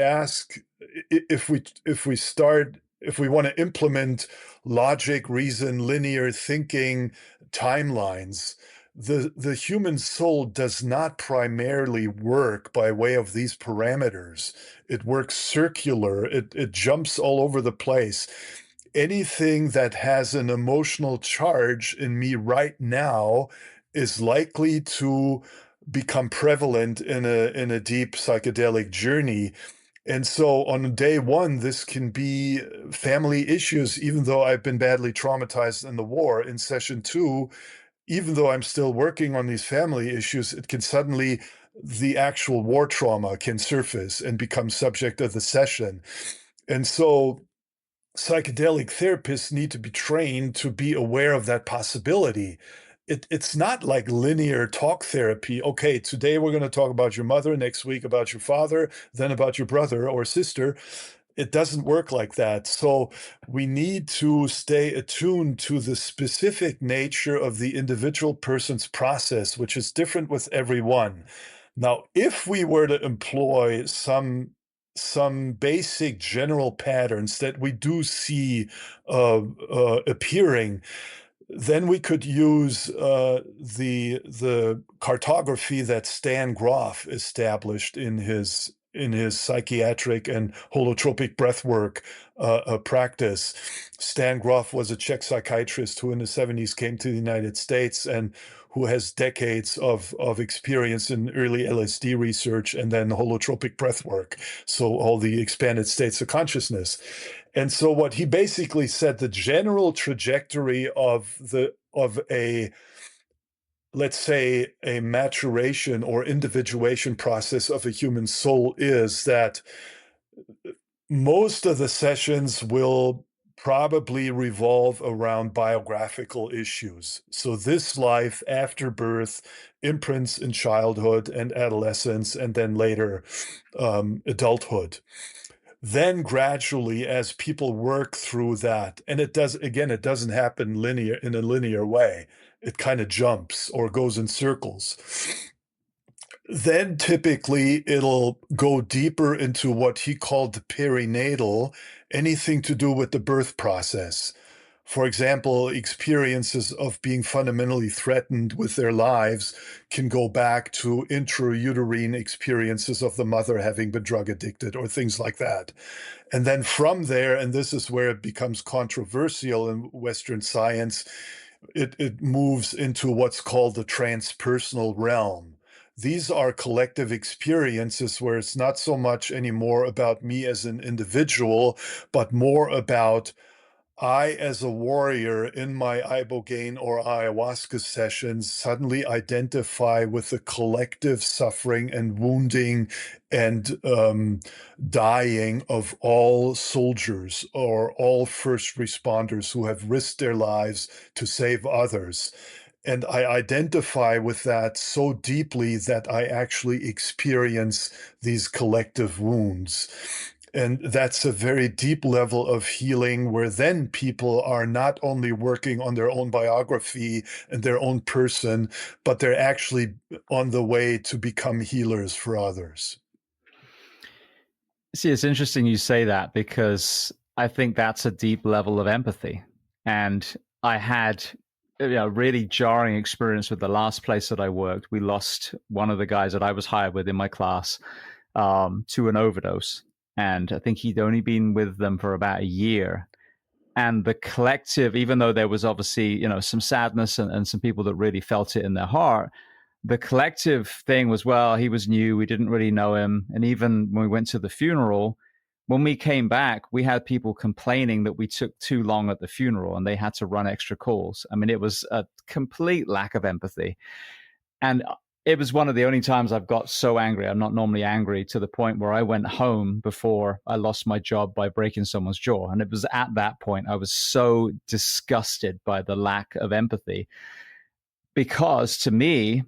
want to implement logic, reason, linear thinking, timelines. The human soul does not primarily work by way of these parameters. It works circular. It jumps all over the place. Anything that has an emotional charge in me right now is likely to become prevalent in a deep psychedelic journey. And so on day one, this can be family issues, even though I've been badly traumatized in the war. In session two, even though I'm still working on these family issues, it can suddenly, the actual war trauma can surface and become subject of the session. And so psychedelic therapists need to be trained to be aware of that possibility. It's not like linear talk therapy. Okay, today we're going to talk about your mother, next week about your father, then about your brother or sister. It doesn't work like that. So we need to stay attuned to the specific nature of the individual person's process, which is different with everyone. Now, if we were to employ some basic general patterns that we do see appearing, then we could use the cartography that Stan Grof established in his psychiatric and holotropic breathwork practice. Stan Grof was a Czech psychiatrist who in the 70s came to the United States and who has decades of experience in early LSD research and then holotropic breathwork, so all the expanded states of consciousness. And so what he basically said, the general trajectory of a, let's say, a maturation or individuation process of a human soul is that most of the sessions will probably revolve around biographical issues. So this life after birth, imprints in childhood and adolescence, and then later adulthood. Then gradually, as people work through that, and it doesn't happen in a linear way. It kind of jumps or goes in circles. Then typically it'll go deeper into what he called the perinatal, anything to do with the birth process. For example, experiences of being fundamentally threatened with their lives can go back to intrauterine experiences of the mother having been drug addicted or things like that. And then from there, and this is where it becomes controversial in Western science, it moves into what's called the transpersonal realm. These are collective experiences where it's not so much anymore about me as an individual, but more about I, as a warrior in my ibogaine or ayahuasca sessions, suddenly identify with the collective suffering and wounding and dying of all soldiers or all first responders who have risked their lives to save others. And I identify with that so deeply that I actually experience these collective wounds. And that's a very deep level of healing where then people are not only working on their own biography and their own person, but they're actually on the way to become healers for others. See, it's interesting you say that because I think that's a deep level of empathy. And I had a really jarring experience with the last place that I worked. We lost one of the guys that I was hired with in my class to an overdose. And I think he'd only been with them for about a year. And the collective, even though there was obviously, some sadness and some people that really felt it in their heart, the collective thing was, well, he was new, we didn't really know him. And even when we went to the funeral, when we came back, we had people complaining that we took too long at the funeral and they had to run extra calls. I mean, it was a complete lack of empathy. And it was one of the only times I've got so angry. I'm not normally angry, to the point where I went home before I lost my job by breaking someone's jaw. And it was at that point I was so disgusted by the lack of empathy, because to me,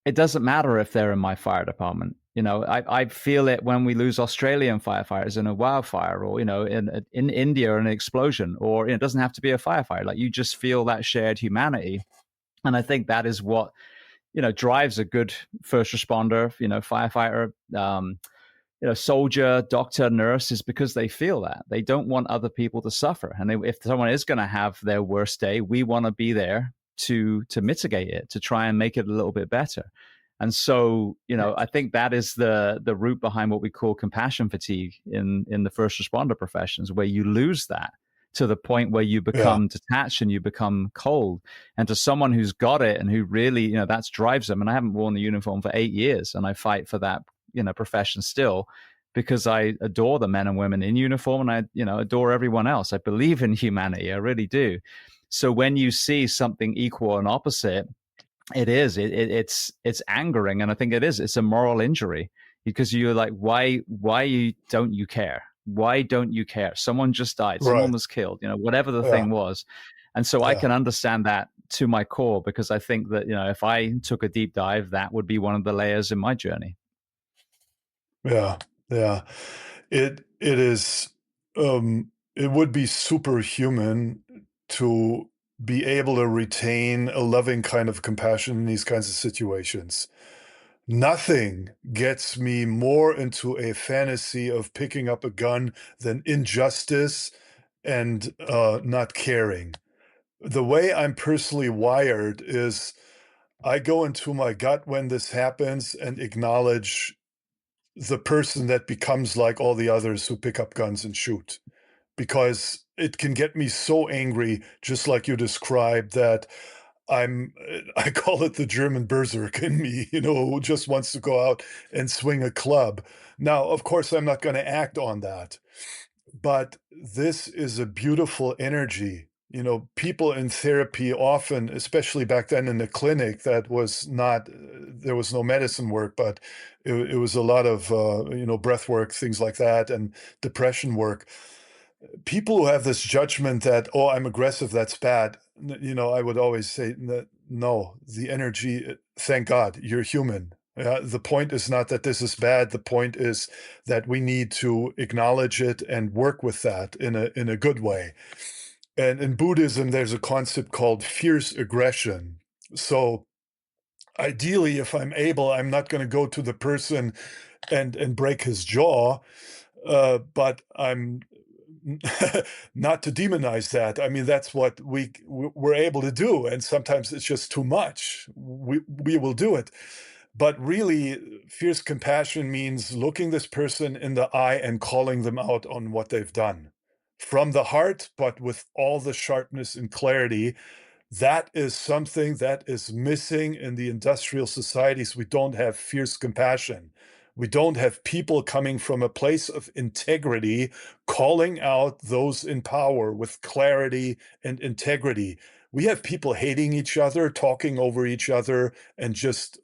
it doesn't matter if they're in my fire department. I feel it when we lose Australian firefighters in a wildfire, or, in India in an explosion, or it doesn't have to be a firefighter. Like, you just feel that shared humanity. And I think that is what, drives a good first responder, firefighter, soldier, doctor, nurse, is because they feel that. They don't want other people to suffer. And if someone is going to have their worst day, we want to be there to mitigate it, to try and make it a little bit better. And so, I think that is the root behind what we call compassion fatigue in the first responder professions, where you lose that to the point where you Yeah, become detached and you become cold. And to someone who's got it and who really, that drives them. And I haven't worn the uniform for 8 years, and I fight for that, profession still, because I adore the men and women in uniform, and I, adore everyone else. I believe in humanity. I really do. So when you see something equal and opposite, it's angering. And I think it's a moral injury, because you're like, why don't you care? Why don't you care? Someone just died, someone right. was killed, whatever the Yeah, thing was. And so I yeah, can understand that to my core, because I think that, if I took a deep dive, that would be one of the layers in my journey. yeah, yeah. It is, it would be superhuman to be able to retain a loving kind of compassion in these kinds of situations. Nothing gets me more into a fantasy of picking up a gun than injustice and not caring. The way I'm personally wired is I go into my gut when this happens and acknowledge the person that becomes like all the others who pick up guns and shoot, because it can get me so angry, just like you described, that I call it the German berserk in me, who just wants to go out and swing a club. Now, of course, I'm not going to act on that, but this is a beautiful energy. People in therapy often, especially back then in the clinic, that was not, there was no medicine work, but it was a lot of, breath work, things like that, and depression work. People who have this judgment that, oh, I'm aggressive, that's bad. I would always say that, no, the energy, thank God, you're human. The point is not that this is bad. The point is that we need to acknowledge it and work with that in a good way. And in Buddhism, there's a concept called fierce aggression. So ideally, if I'm able, I'm not going to go to the person and break his jaw, but I'm not to demonize that. I mean, that's what we're able to do, and sometimes it's just too much. We will do it. But really, fierce compassion means looking this person in the eye and calling them out on what they've done from the heart, but with all the sharpness and clarity. That is something that is missing in the industrial societies. We don't have fierce compassion. We don't have people coming from a place of integrity, calling out those in power with clarity and integrity. We have people hating each other, talking over each other, and just,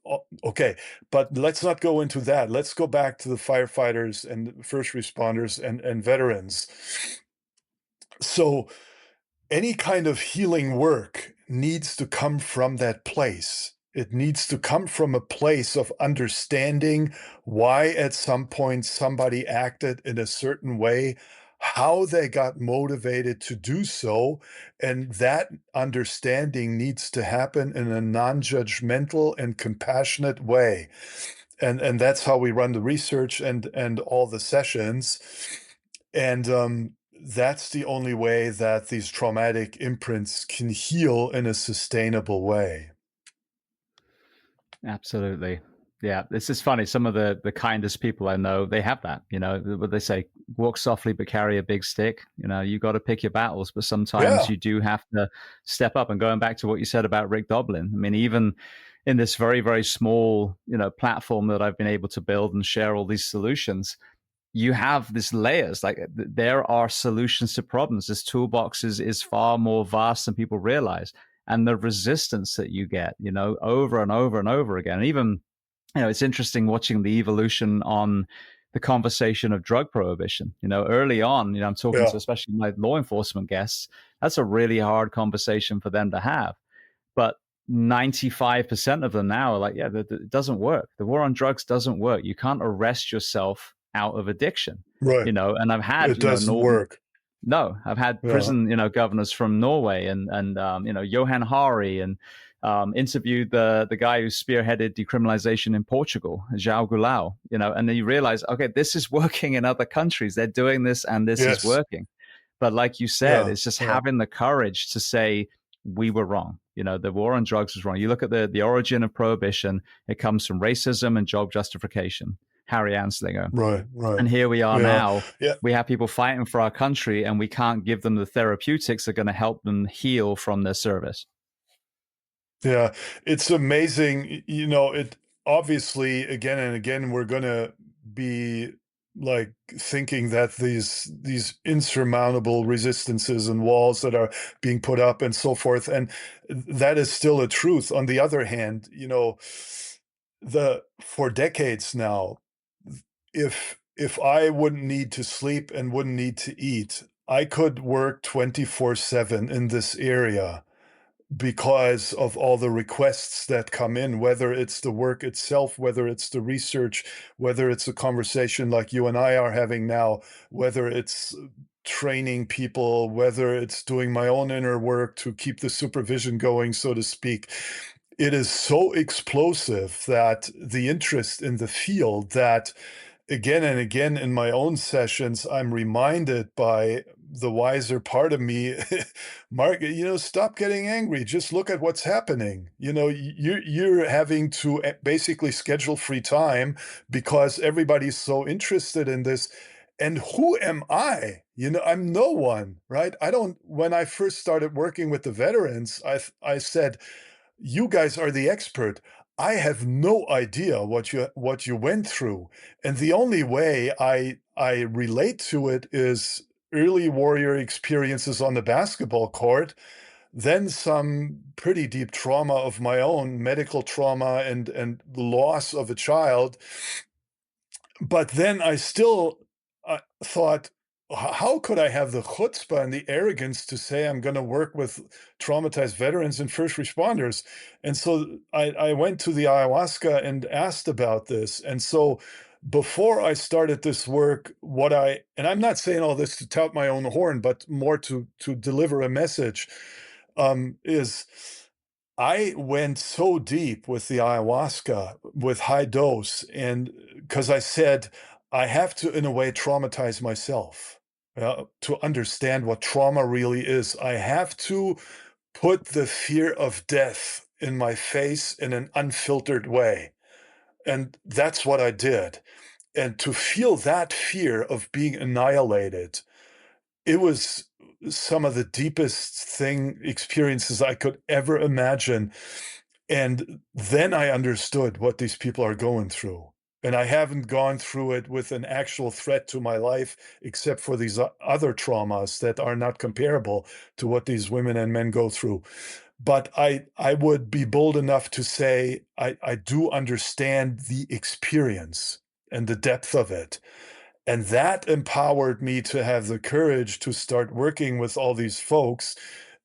okay, but let's not go into that. Let's go back to the firefighters and first responders and veterans. So, any kind of healing work needs to come from that place. It needs to come from a place of understanding why at some point somebody acted in a certain way, how they got motivated to do so. And that understanding needs to happen in a non-judgmental and compassionate way. and that's how we run the research and all the sessions. And that's the only way that these traumatic imprints can heal in a sustainable way. Absolutely. Yeah, this is funny. Some of the kindest people I know, they have that. What they say, walk softly but carry a big stick. You got to pick your battles, but sometimes Yeah. you do have to step up. And going back to what you said about Rick Doblin, I mean, even in this very, very small, platform that I've been able to build and share all these solutions, you have these layers. Like there are solutions to problems. This toolbox is far more vast than people realize. And the resistance that you get, over and over and over again. And even, it's interesting watching the evolution on the conversation of drug prohibition. Early on, I'm talking Yeah. to especially my law enforcement guests. That's a really hard conversation for them to have. But 95% of them now are like, yeah, it doesn't work. The war on drugs doesn't work. You can't arrest yourself out of addiction, Right. And I've had, It doesn't work. No, I've had Yeah. prison, governors from Norway and Johan Hari, and interviewed the guy who spearheaded decriminalization in Portugal, João Goulão, and then you realize, okay, this is working in other countries. They're doing this and this is Yes. working. But like you said, Yeah. it's just Yeah. having the courage to say, we were wrong. The war on drugs was wrong. You look at the origin of prohibition, it comes from racism and job justification. Harry Anslinger. Right. Right. And here we are Yeah. now. Yeah. We have people fighting for our country, and we can't give them the therapeutics that are going to help them heal from their service. Yeah. It's amazing. It obviously again and again we're going to be like thinking that these insurmountable resistances and walls that are being put up and so forth, and that is still a truth. On the other hand, for decades now, if I wouldn't need to sleep and wouldn't need to eat, I could work 24/7 in this area because of all the requests that come in, whether it's the work itself, whether it's the research, whether it's a conversation like you and I are having now, whether it's training people, whether it's doing my own inner work to keep the supervision going, so to speak. It is so explosive that the interest in the field that again and again in my own sessions, I'm reminded by the wiser part of me, Mark, stop getting angry. Just look at what's happening. You're having to basically schedule free time because everybody's so interested in this. And who am I? I'm no one, right? When I first started working with the veterans, I said, you guys are the expert. I have no idea what you went through. And the only way I relate to it is early warrior experiences on the basketball court, then some pretty deep trauma of my own, medical trauma and loss of a child. But then I still thought, how could I have the chutzpah and the arrogance to say I'm going to work with traumatized veterans and first responders? And so I went to the ayahuasca and asked about this. And so before I started this work, and I'm not saying all this to tout my own horn, but more to deliver a message, is I went so deep with the ayahuasca with high dose, and because I said, I have to, in a way, traumatize myself to understand what trauma really is. I have to put the fear of death in my face in an unfiltered way. And that's what I did. And to feel that fear of being annihilated, it was some of the deepest experiences I could ever imagine. And then I understood what these people are going through. And I haven't gone through it with an actual threat to my life, except for these other traumas that are not comparable to what these women and men go through. But I would be bold enough to say I do understand the experience and the depth of it. And that empowered me to have the courage to start working with all these folks,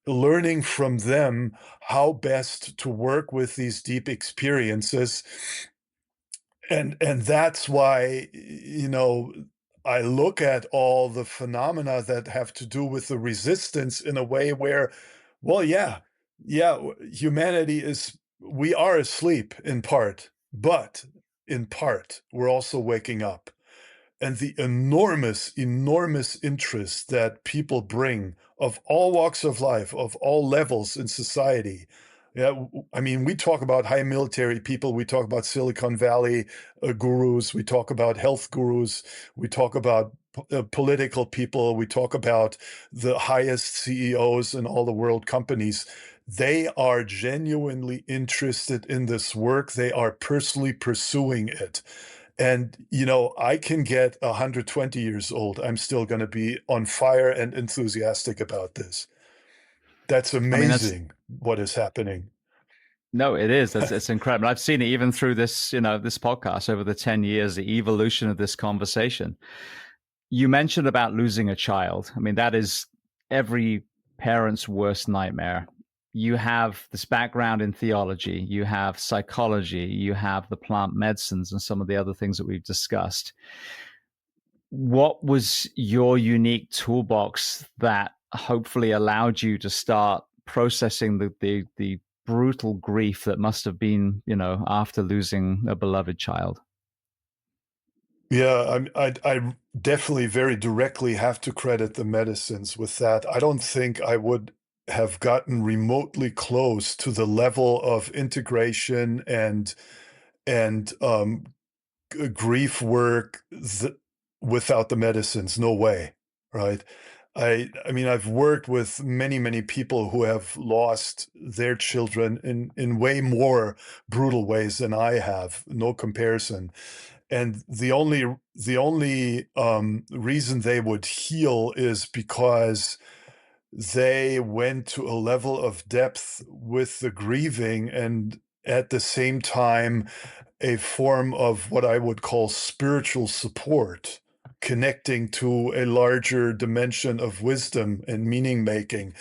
learning from them how best to work with these deep experiences. And that's why, I look at all the phenomena that have to do with the resistance in a way where, well, yeah, humanity we are asleep in part, but in part, we're also waking up. And the enormous, enormous interest that people bring of all walks of life, of all levels in society. Yeah, I mean, we talk about high military people, we talk about Silicon Valley gurus, we talk about health gurus, we talk about political people, we talk about the highest CEOs in all the world companies. They are genuinely interested in this work. They are personally pursuing it. And, I can get 120 years old. I'm still going to be on fire and enthusiastic about this. That's I mean, that's amazing what is happening. no, it is. It's incredible. I've seen it even through this, this podcast over the 10 years, the evolution of this conversation. You mentioned about losing a child. I mean, that is every parent's worst nightmare. You have this background in theology, you have psychology, you have the plant medicines and some of the other things that we've discussed. What was your unique toolbox that hopefully allowed you to start processing the brutal grief that must have been, after losing a beloved child? Yeah, I definitely very directly have to credit the medicines with that. I don't think I would have gotten remotely close to the level of integration and grief work without the medicines. No way, right? I mean, I've worked with many, many people who have lost their children in way more brutal ways than I have, no comparison. And the only reason they would heal is because they went to a level of depth with the grieving, and at the same time a form of what I would call spiritual support, connecting to a larger dimension of wisdom and meaning making,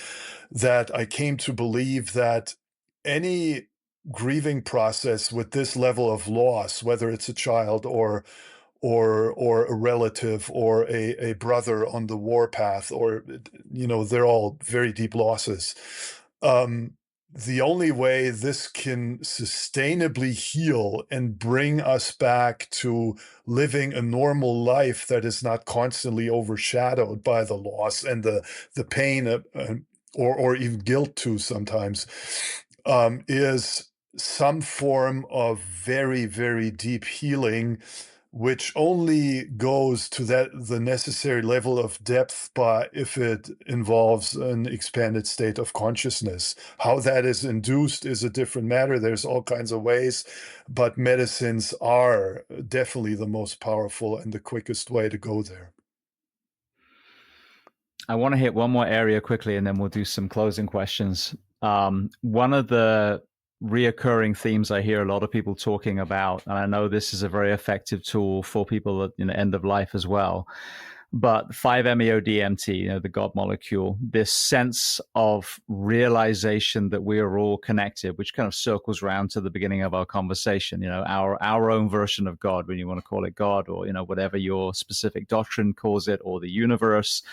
that I came to believe that any grieving process with this level of loss, whether it's a child or a relative or a brother on the warpath, or they're all very deep losses. The only way this can sustainably heal and bring us back to living a normal life that is not constantly overshadowed by the loss and the pain, or even guilt too sometimes, is some form of very, very deep healing, which only goes to the necessary level of depth if it involves an expanded state of consciousness. How that is induced is a different matter. There's all kinds of ways, but medicines are definitely the most powerful and the quickest way to go there. I want to hit one more area quickly, and then we'll do some closing questions. One of the reoccurring themes I hear a lot of people talking about, and I know this is a very effective tool for people at end of life as well, but 5-MeO-DMT, the God molecule, this sense of realization that we are all connected, which kind of circles around to the beginning of our conversation, our own version of God, when you want to call it God, or whatever your specific doctrine calls it, or the universe.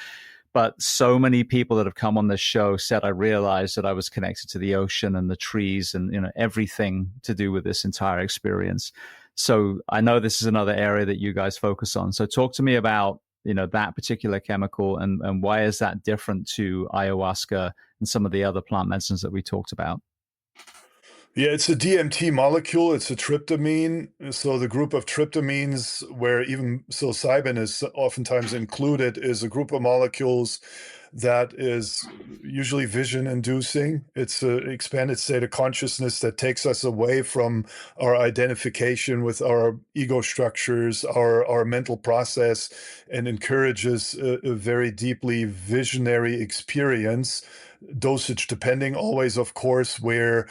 But so many people that have come on this show said, I realized that I was connected to the ocean and the trees and everything to do with this entire experience. So I know this is another area that you guys focus on. So talk to me about that particular chemical, and why is that different to ayahuasca and some of the other plant medicines that we talked about? Yeah, it's a DMT molecule. It's a tryptamine. So the group of tryptamines, where even psilocybin is oftentimes included, is a group of molecules that is usually vision inducing. It's an expanded state of consciousness that takes us away from our identification with our ego structures, our mental process, and encourages a very deeply visionary experience, dosage depending always, of course, where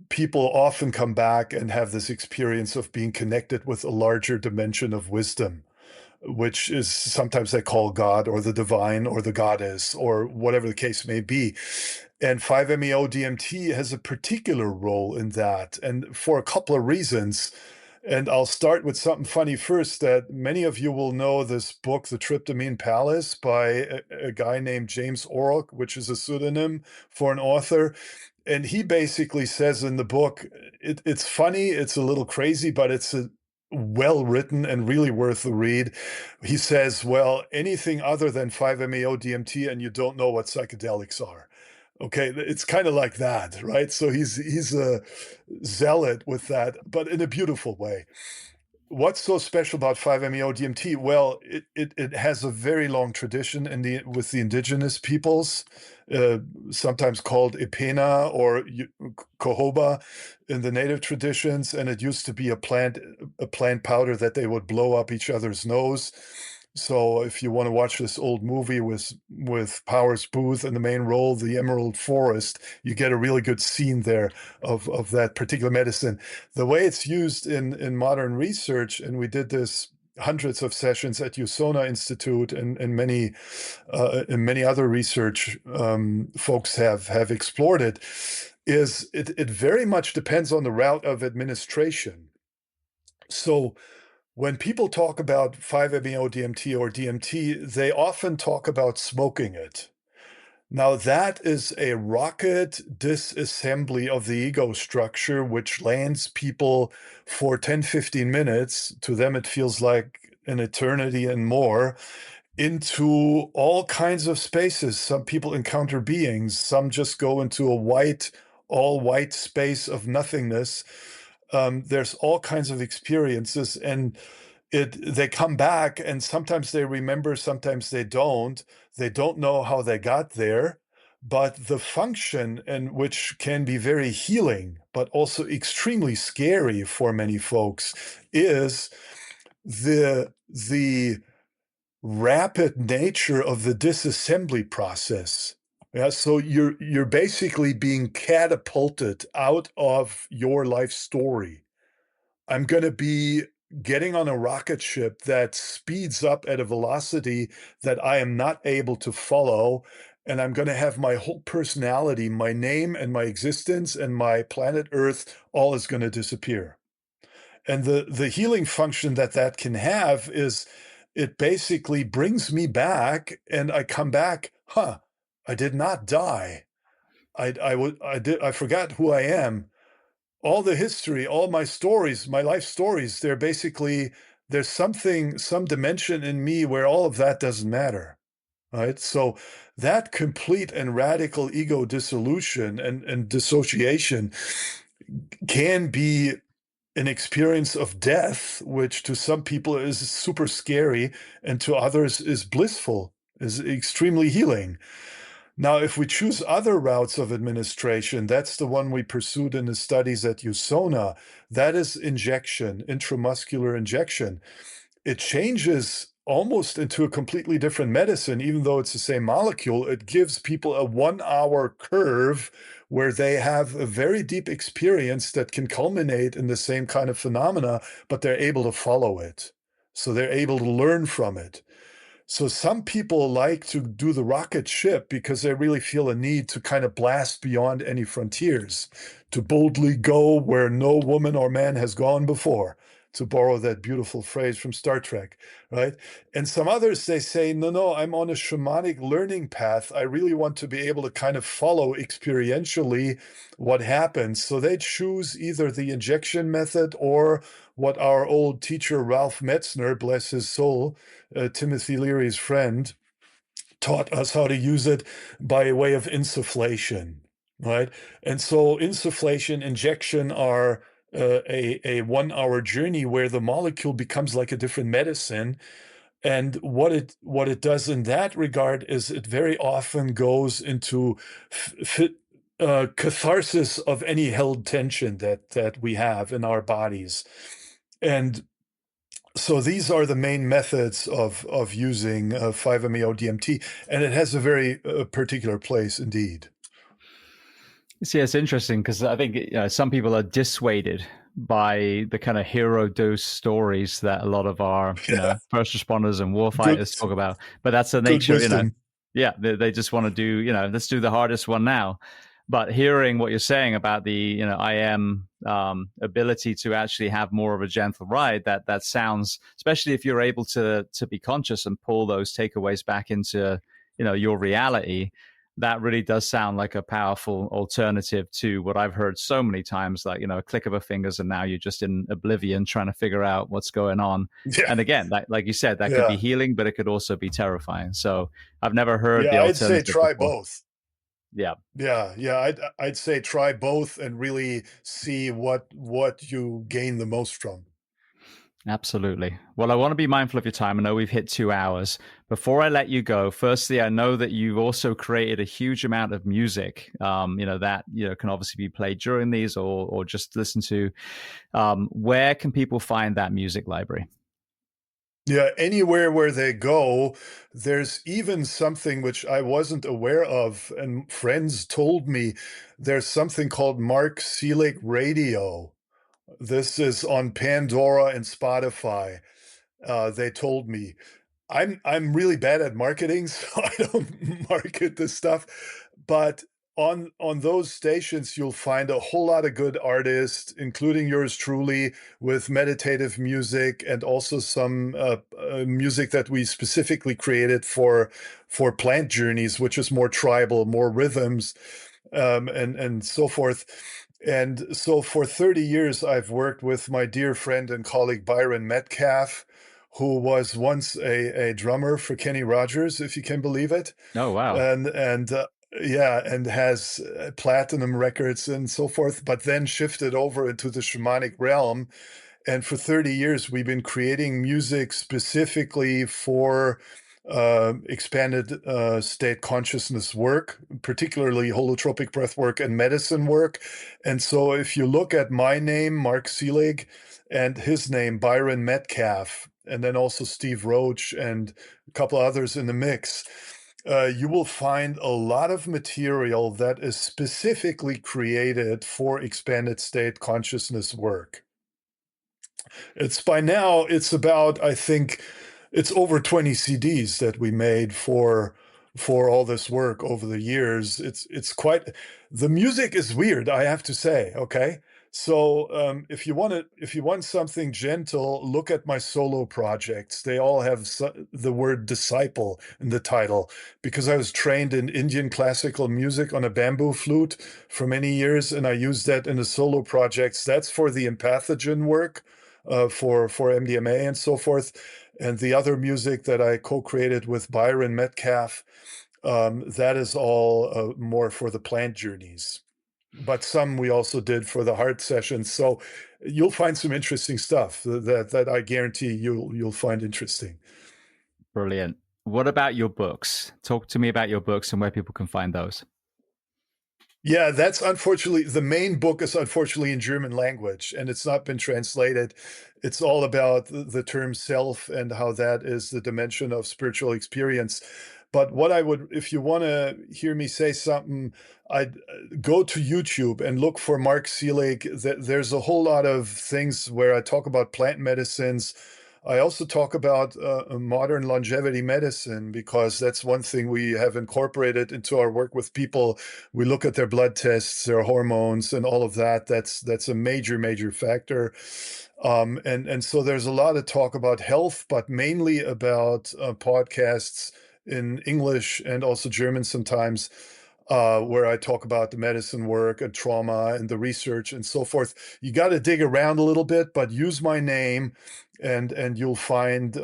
people often come back and have this experience of being connected with a larger dimension of wisdom, which is sometimes they call God or the divine or the goddess or whatever the case may be. And 5-MeO-DMT has a particular role in that, and for a couple of reasons. And I'll start with something funny first, that many of you will know this book, The Tryptamine Palace, by a guy named James Orrock, which is a pseudonym for an author. And he basically says in the book, it's funny, it's a little crazy, but it's a well written and really worth the read. He says, well, anything other than 5-MeO DMT and you don't know what psychedelics are. Okay, it's kind of like that, right? So he's a zealot with that, but in a beautiful way. What's so special about 5-MeO DMT? Well, it has a very long tradition with the indigenous peoples, sometimes called Ipena or Cohoba in the native traditions, and it used to be a plant powder that they would blow up each other's nose. So if you want to watch this old movie with Powers Booth in the main role, The Emerald Forest, you get a really good scene there of that particular medicine. The way it's used in modern research, and we did this hundreds of sessions at USONA Institute and many other research folks have explored it, is it very much depends on the route of administration. So when people talk about 5-MeO DMT or DMT, they often talk about smoking it. Now, that is a rocket disassembly of the ego structure, which lands people for 10, 15 minutes. To them, it feels like an eternity and more, into all kinds of spaces. Some people encounter beings, some just go into a all white space of nothingness. There's all kinds of experiences, and they come back, and sometimes they remember, sometimes they don't. They don't know how they got there, but the function, and which can be very healing, but also extremely scary for many folks, is the rapid nature of the disassembly process. Yeah, so you're basically being catapulted out of your life story. I'm going to be getting on a rocket ship that speeds up at a velocity that I am not able to follow, and I'm going to have my whole personality, my name and my existence and my planet Earth, all is going to disappear. And the healing function that can have is it basically brings me back, and I come back, I did not die. I forgot who I am. All the history, all my stories, my life stories, there's some dimension in me where all of that doesn't matter, right? So that complete and radical ego dissolution and dissociation can be an experience of death, which to some people is super scary and to others is blissful, is extremely healing. Now, if we choose other routes of administration, that's the one we pursued in the studies at USONA. That is injection, intramuscular injection. It changes almost into a completely different medicine, even though it's the same molecule. It gives people a 1-hour curve where they have a very deep experience that can culminate in the same kind of phenomena, but they're able to follow it. So they're able to learn from it. So some people like to do the rocket ship because they really feel a need to kind of blast beyond any frontiers, to boldly go where no woman or man has gone before, to borrow that beautiful phrase from Star Trek, right? And some others, they say, no, I'm on a shamanic learning path. I really want to be able to kind of follow experientially what happens. So they choose either the injection method or what our old teacher, Ralph Metzner, bless his soul, Timothy Leary's friend, taught us how to use it by way of insufflation, right? And so insufflation, injection are a 1-hour journey where the molecule becomes like a different medicine. And what it does in that regard is it very often goes into catharsis of any held tension that we have in our bodies. And so these are the main methods of using 5-MeO DMT, and it has a very particular place indeed. See, it's interesting because I think some people are dissuaded by the kind of hero dose stories that a lot of our first responders and warfighters talk about. But that's the nature, they just want to do, let's do the hardest one now. But hearing what you're saying about the, IM ability to actually have more of a gentle ride, that sounds, especially if you're able to be conscious and pull those takeaways back into, your reality, that really does sound like a powerful alternative to what I've heard so many times, like, a click of a fingers and now you're just in oblivion trying to figure out what's going on. Yeah, And again, that, like you said, that could be yeah, healing, but it could also be terrifying. So I've never heard yeah. the I'd say alternative try before. both. Yeah. Yeah, yeah. I'd say try both and really see what you gain the most from. Absolutely. Well, I want to be mindful of your time. I know we've hit 2 hours. Before I let you go, firstly, I know that you've also created a huge amount of music, that can obviously be played during these or just listen to. Where can people find that music library? Yeah, anywhere where they go, there's even something which I wasn't aware of, and friends told me there's something called Mark Seelig Radio. This is on Pandora and Spotify. They told me. I'm really bad at marketing, so I don't market this stuff. But on those stations, you'll find a whole lot of good artists, including yours truly, with meditative music and also some music that we specifically created for plant journeys, which is more tribal, more rhythms, and so forth. And so for 30 years, I've worked with my dear friend and colleague Byron Metcalf, who was once a drummer for Kenny Rogers, if you can believe it, Oh, wow. and yeah, and has platinum records and so forth, but then shifted over into the shamanic realm. And for 30 years, we've been creating music specifically for expanded state consciousness work, particularly holotropic breath work and medicine work. And so if you look at my name, Mark Seelig, and his name, Byron Metcalf, and then also Steve Roach and a couple others in the mix, you will find a lot of material that is specifically created for expanded state consciousness work. It's about, I think, it's over 20 CDs that we made for all this work over the years. It's quite, the music is weird, I have to say, okay? So if you want something gentle, look at my solo projects. They all have the word disciple in the title because I was trained in Indian classical music on a bamboo flute for many years, and I use that in the solo projects. That's for the empathogen work, for MDMA and so forth. And the other music that I co-created with Byron Metcalf, that is all more for the plant journeys. But some we also did for the heart sessions. So you'll find some interesting stuff that I guarantee you'll find interesting. Brilliant. What about your books? Talk to me about your books and where people can find those. Yeah, that's unfortunately, the main book is unfortunately in German language and it's not been translated. It's all about the term self and how that is the dimension of spiritual experience. But what I would, if you want to hear me say something, I'd go to YouTube and look for Mark Seelig. There's a whole lot of things where I talk about plant medicines. I also talk about modern longevity medicine because that's one thing we have incorporated into our work with people. We look at their blood tests, their hormones, and all of that. That's a major factor. And so there's a lot of talk about health, but mainly about podcasts in English and also German sometimes, where I talk about the medicine work and trauma and the research and so forth. You got to dig around a little bit, but use my name and you'll find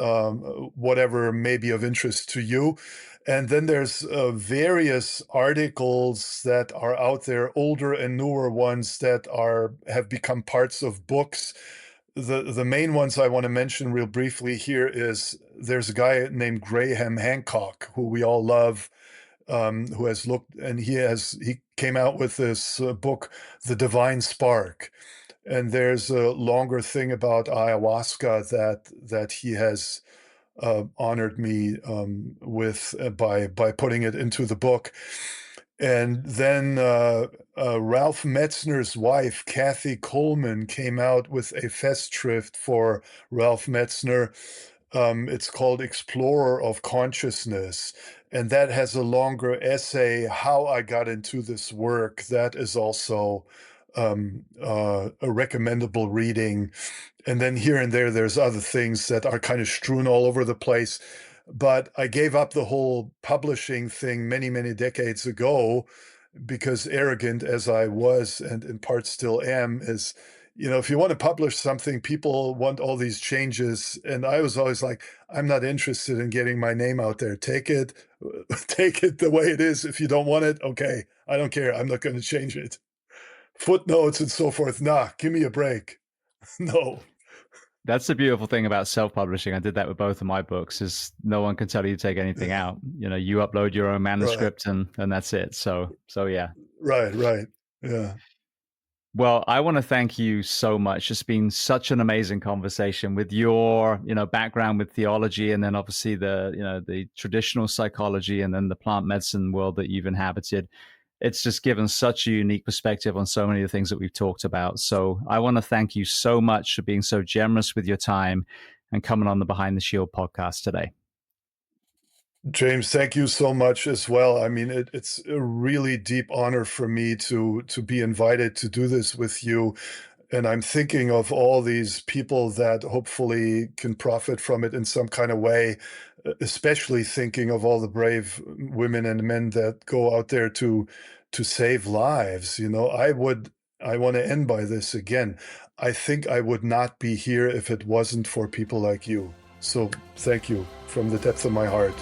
whatever may be of interest to you. And then there's various articles that are out there, older and newer ones that have become parts of books. The main ones I want to mention real briefly here is there's a guy named Graham Hancock who we all love, who has looked, and he came out with this book, The Divine Spark. And there's a longer thing about ayahuasca that he has honored me with by putting it into the book. And then Ralph Metzner's wife, Kathy Coleman, came out with a festschrift for Ralph Metzner. It's called Explorer of Consciousness. And that has a longer essay, How I Got Into This Work. That is also a recommendable reading. And then here and there's other things that are kind of strewn all over the place. but I gave up the whole publishing thing many, many decades ago because arrogant as I was, and in part still am, is, if you want to publish something, people want all these changes. And I was always like, I'm not interested in getting my name out there. Take it, take it the way it is. If you don't want it, okay, I don't care. I'm not going to change it. Footnotes and so forth. Nah, give me a break. No. That's the beautiful thing about self-publishing. I did that with both of my books, is no one can tell you to take anything Yeah. out. You upload your own Right. manuscript and that's it. So yeah. Right. Yeah. Well, I want to thank you so much. It's been such an amazing conversation with your, background with theology, and then obviously the traditional psychology, and then the plant medicine world that you've inhabited. It's just given such a unique perspective on so many of the things that we've talked about. So I want to thank you so much for being so generous with your time and coming on the Behind the Shield podcast today. James, thank you so much as well. I mean, it's a really deep honor for me to be invited to do this with you. And I'm thinking of all these people that hopefully can profit from it in some kind of way, especially thinking of all the brave women and men that go out there to save lives. I want to end by this again. I think I would not be here if it wasn't for people like you. So thank you from the depth of my heart.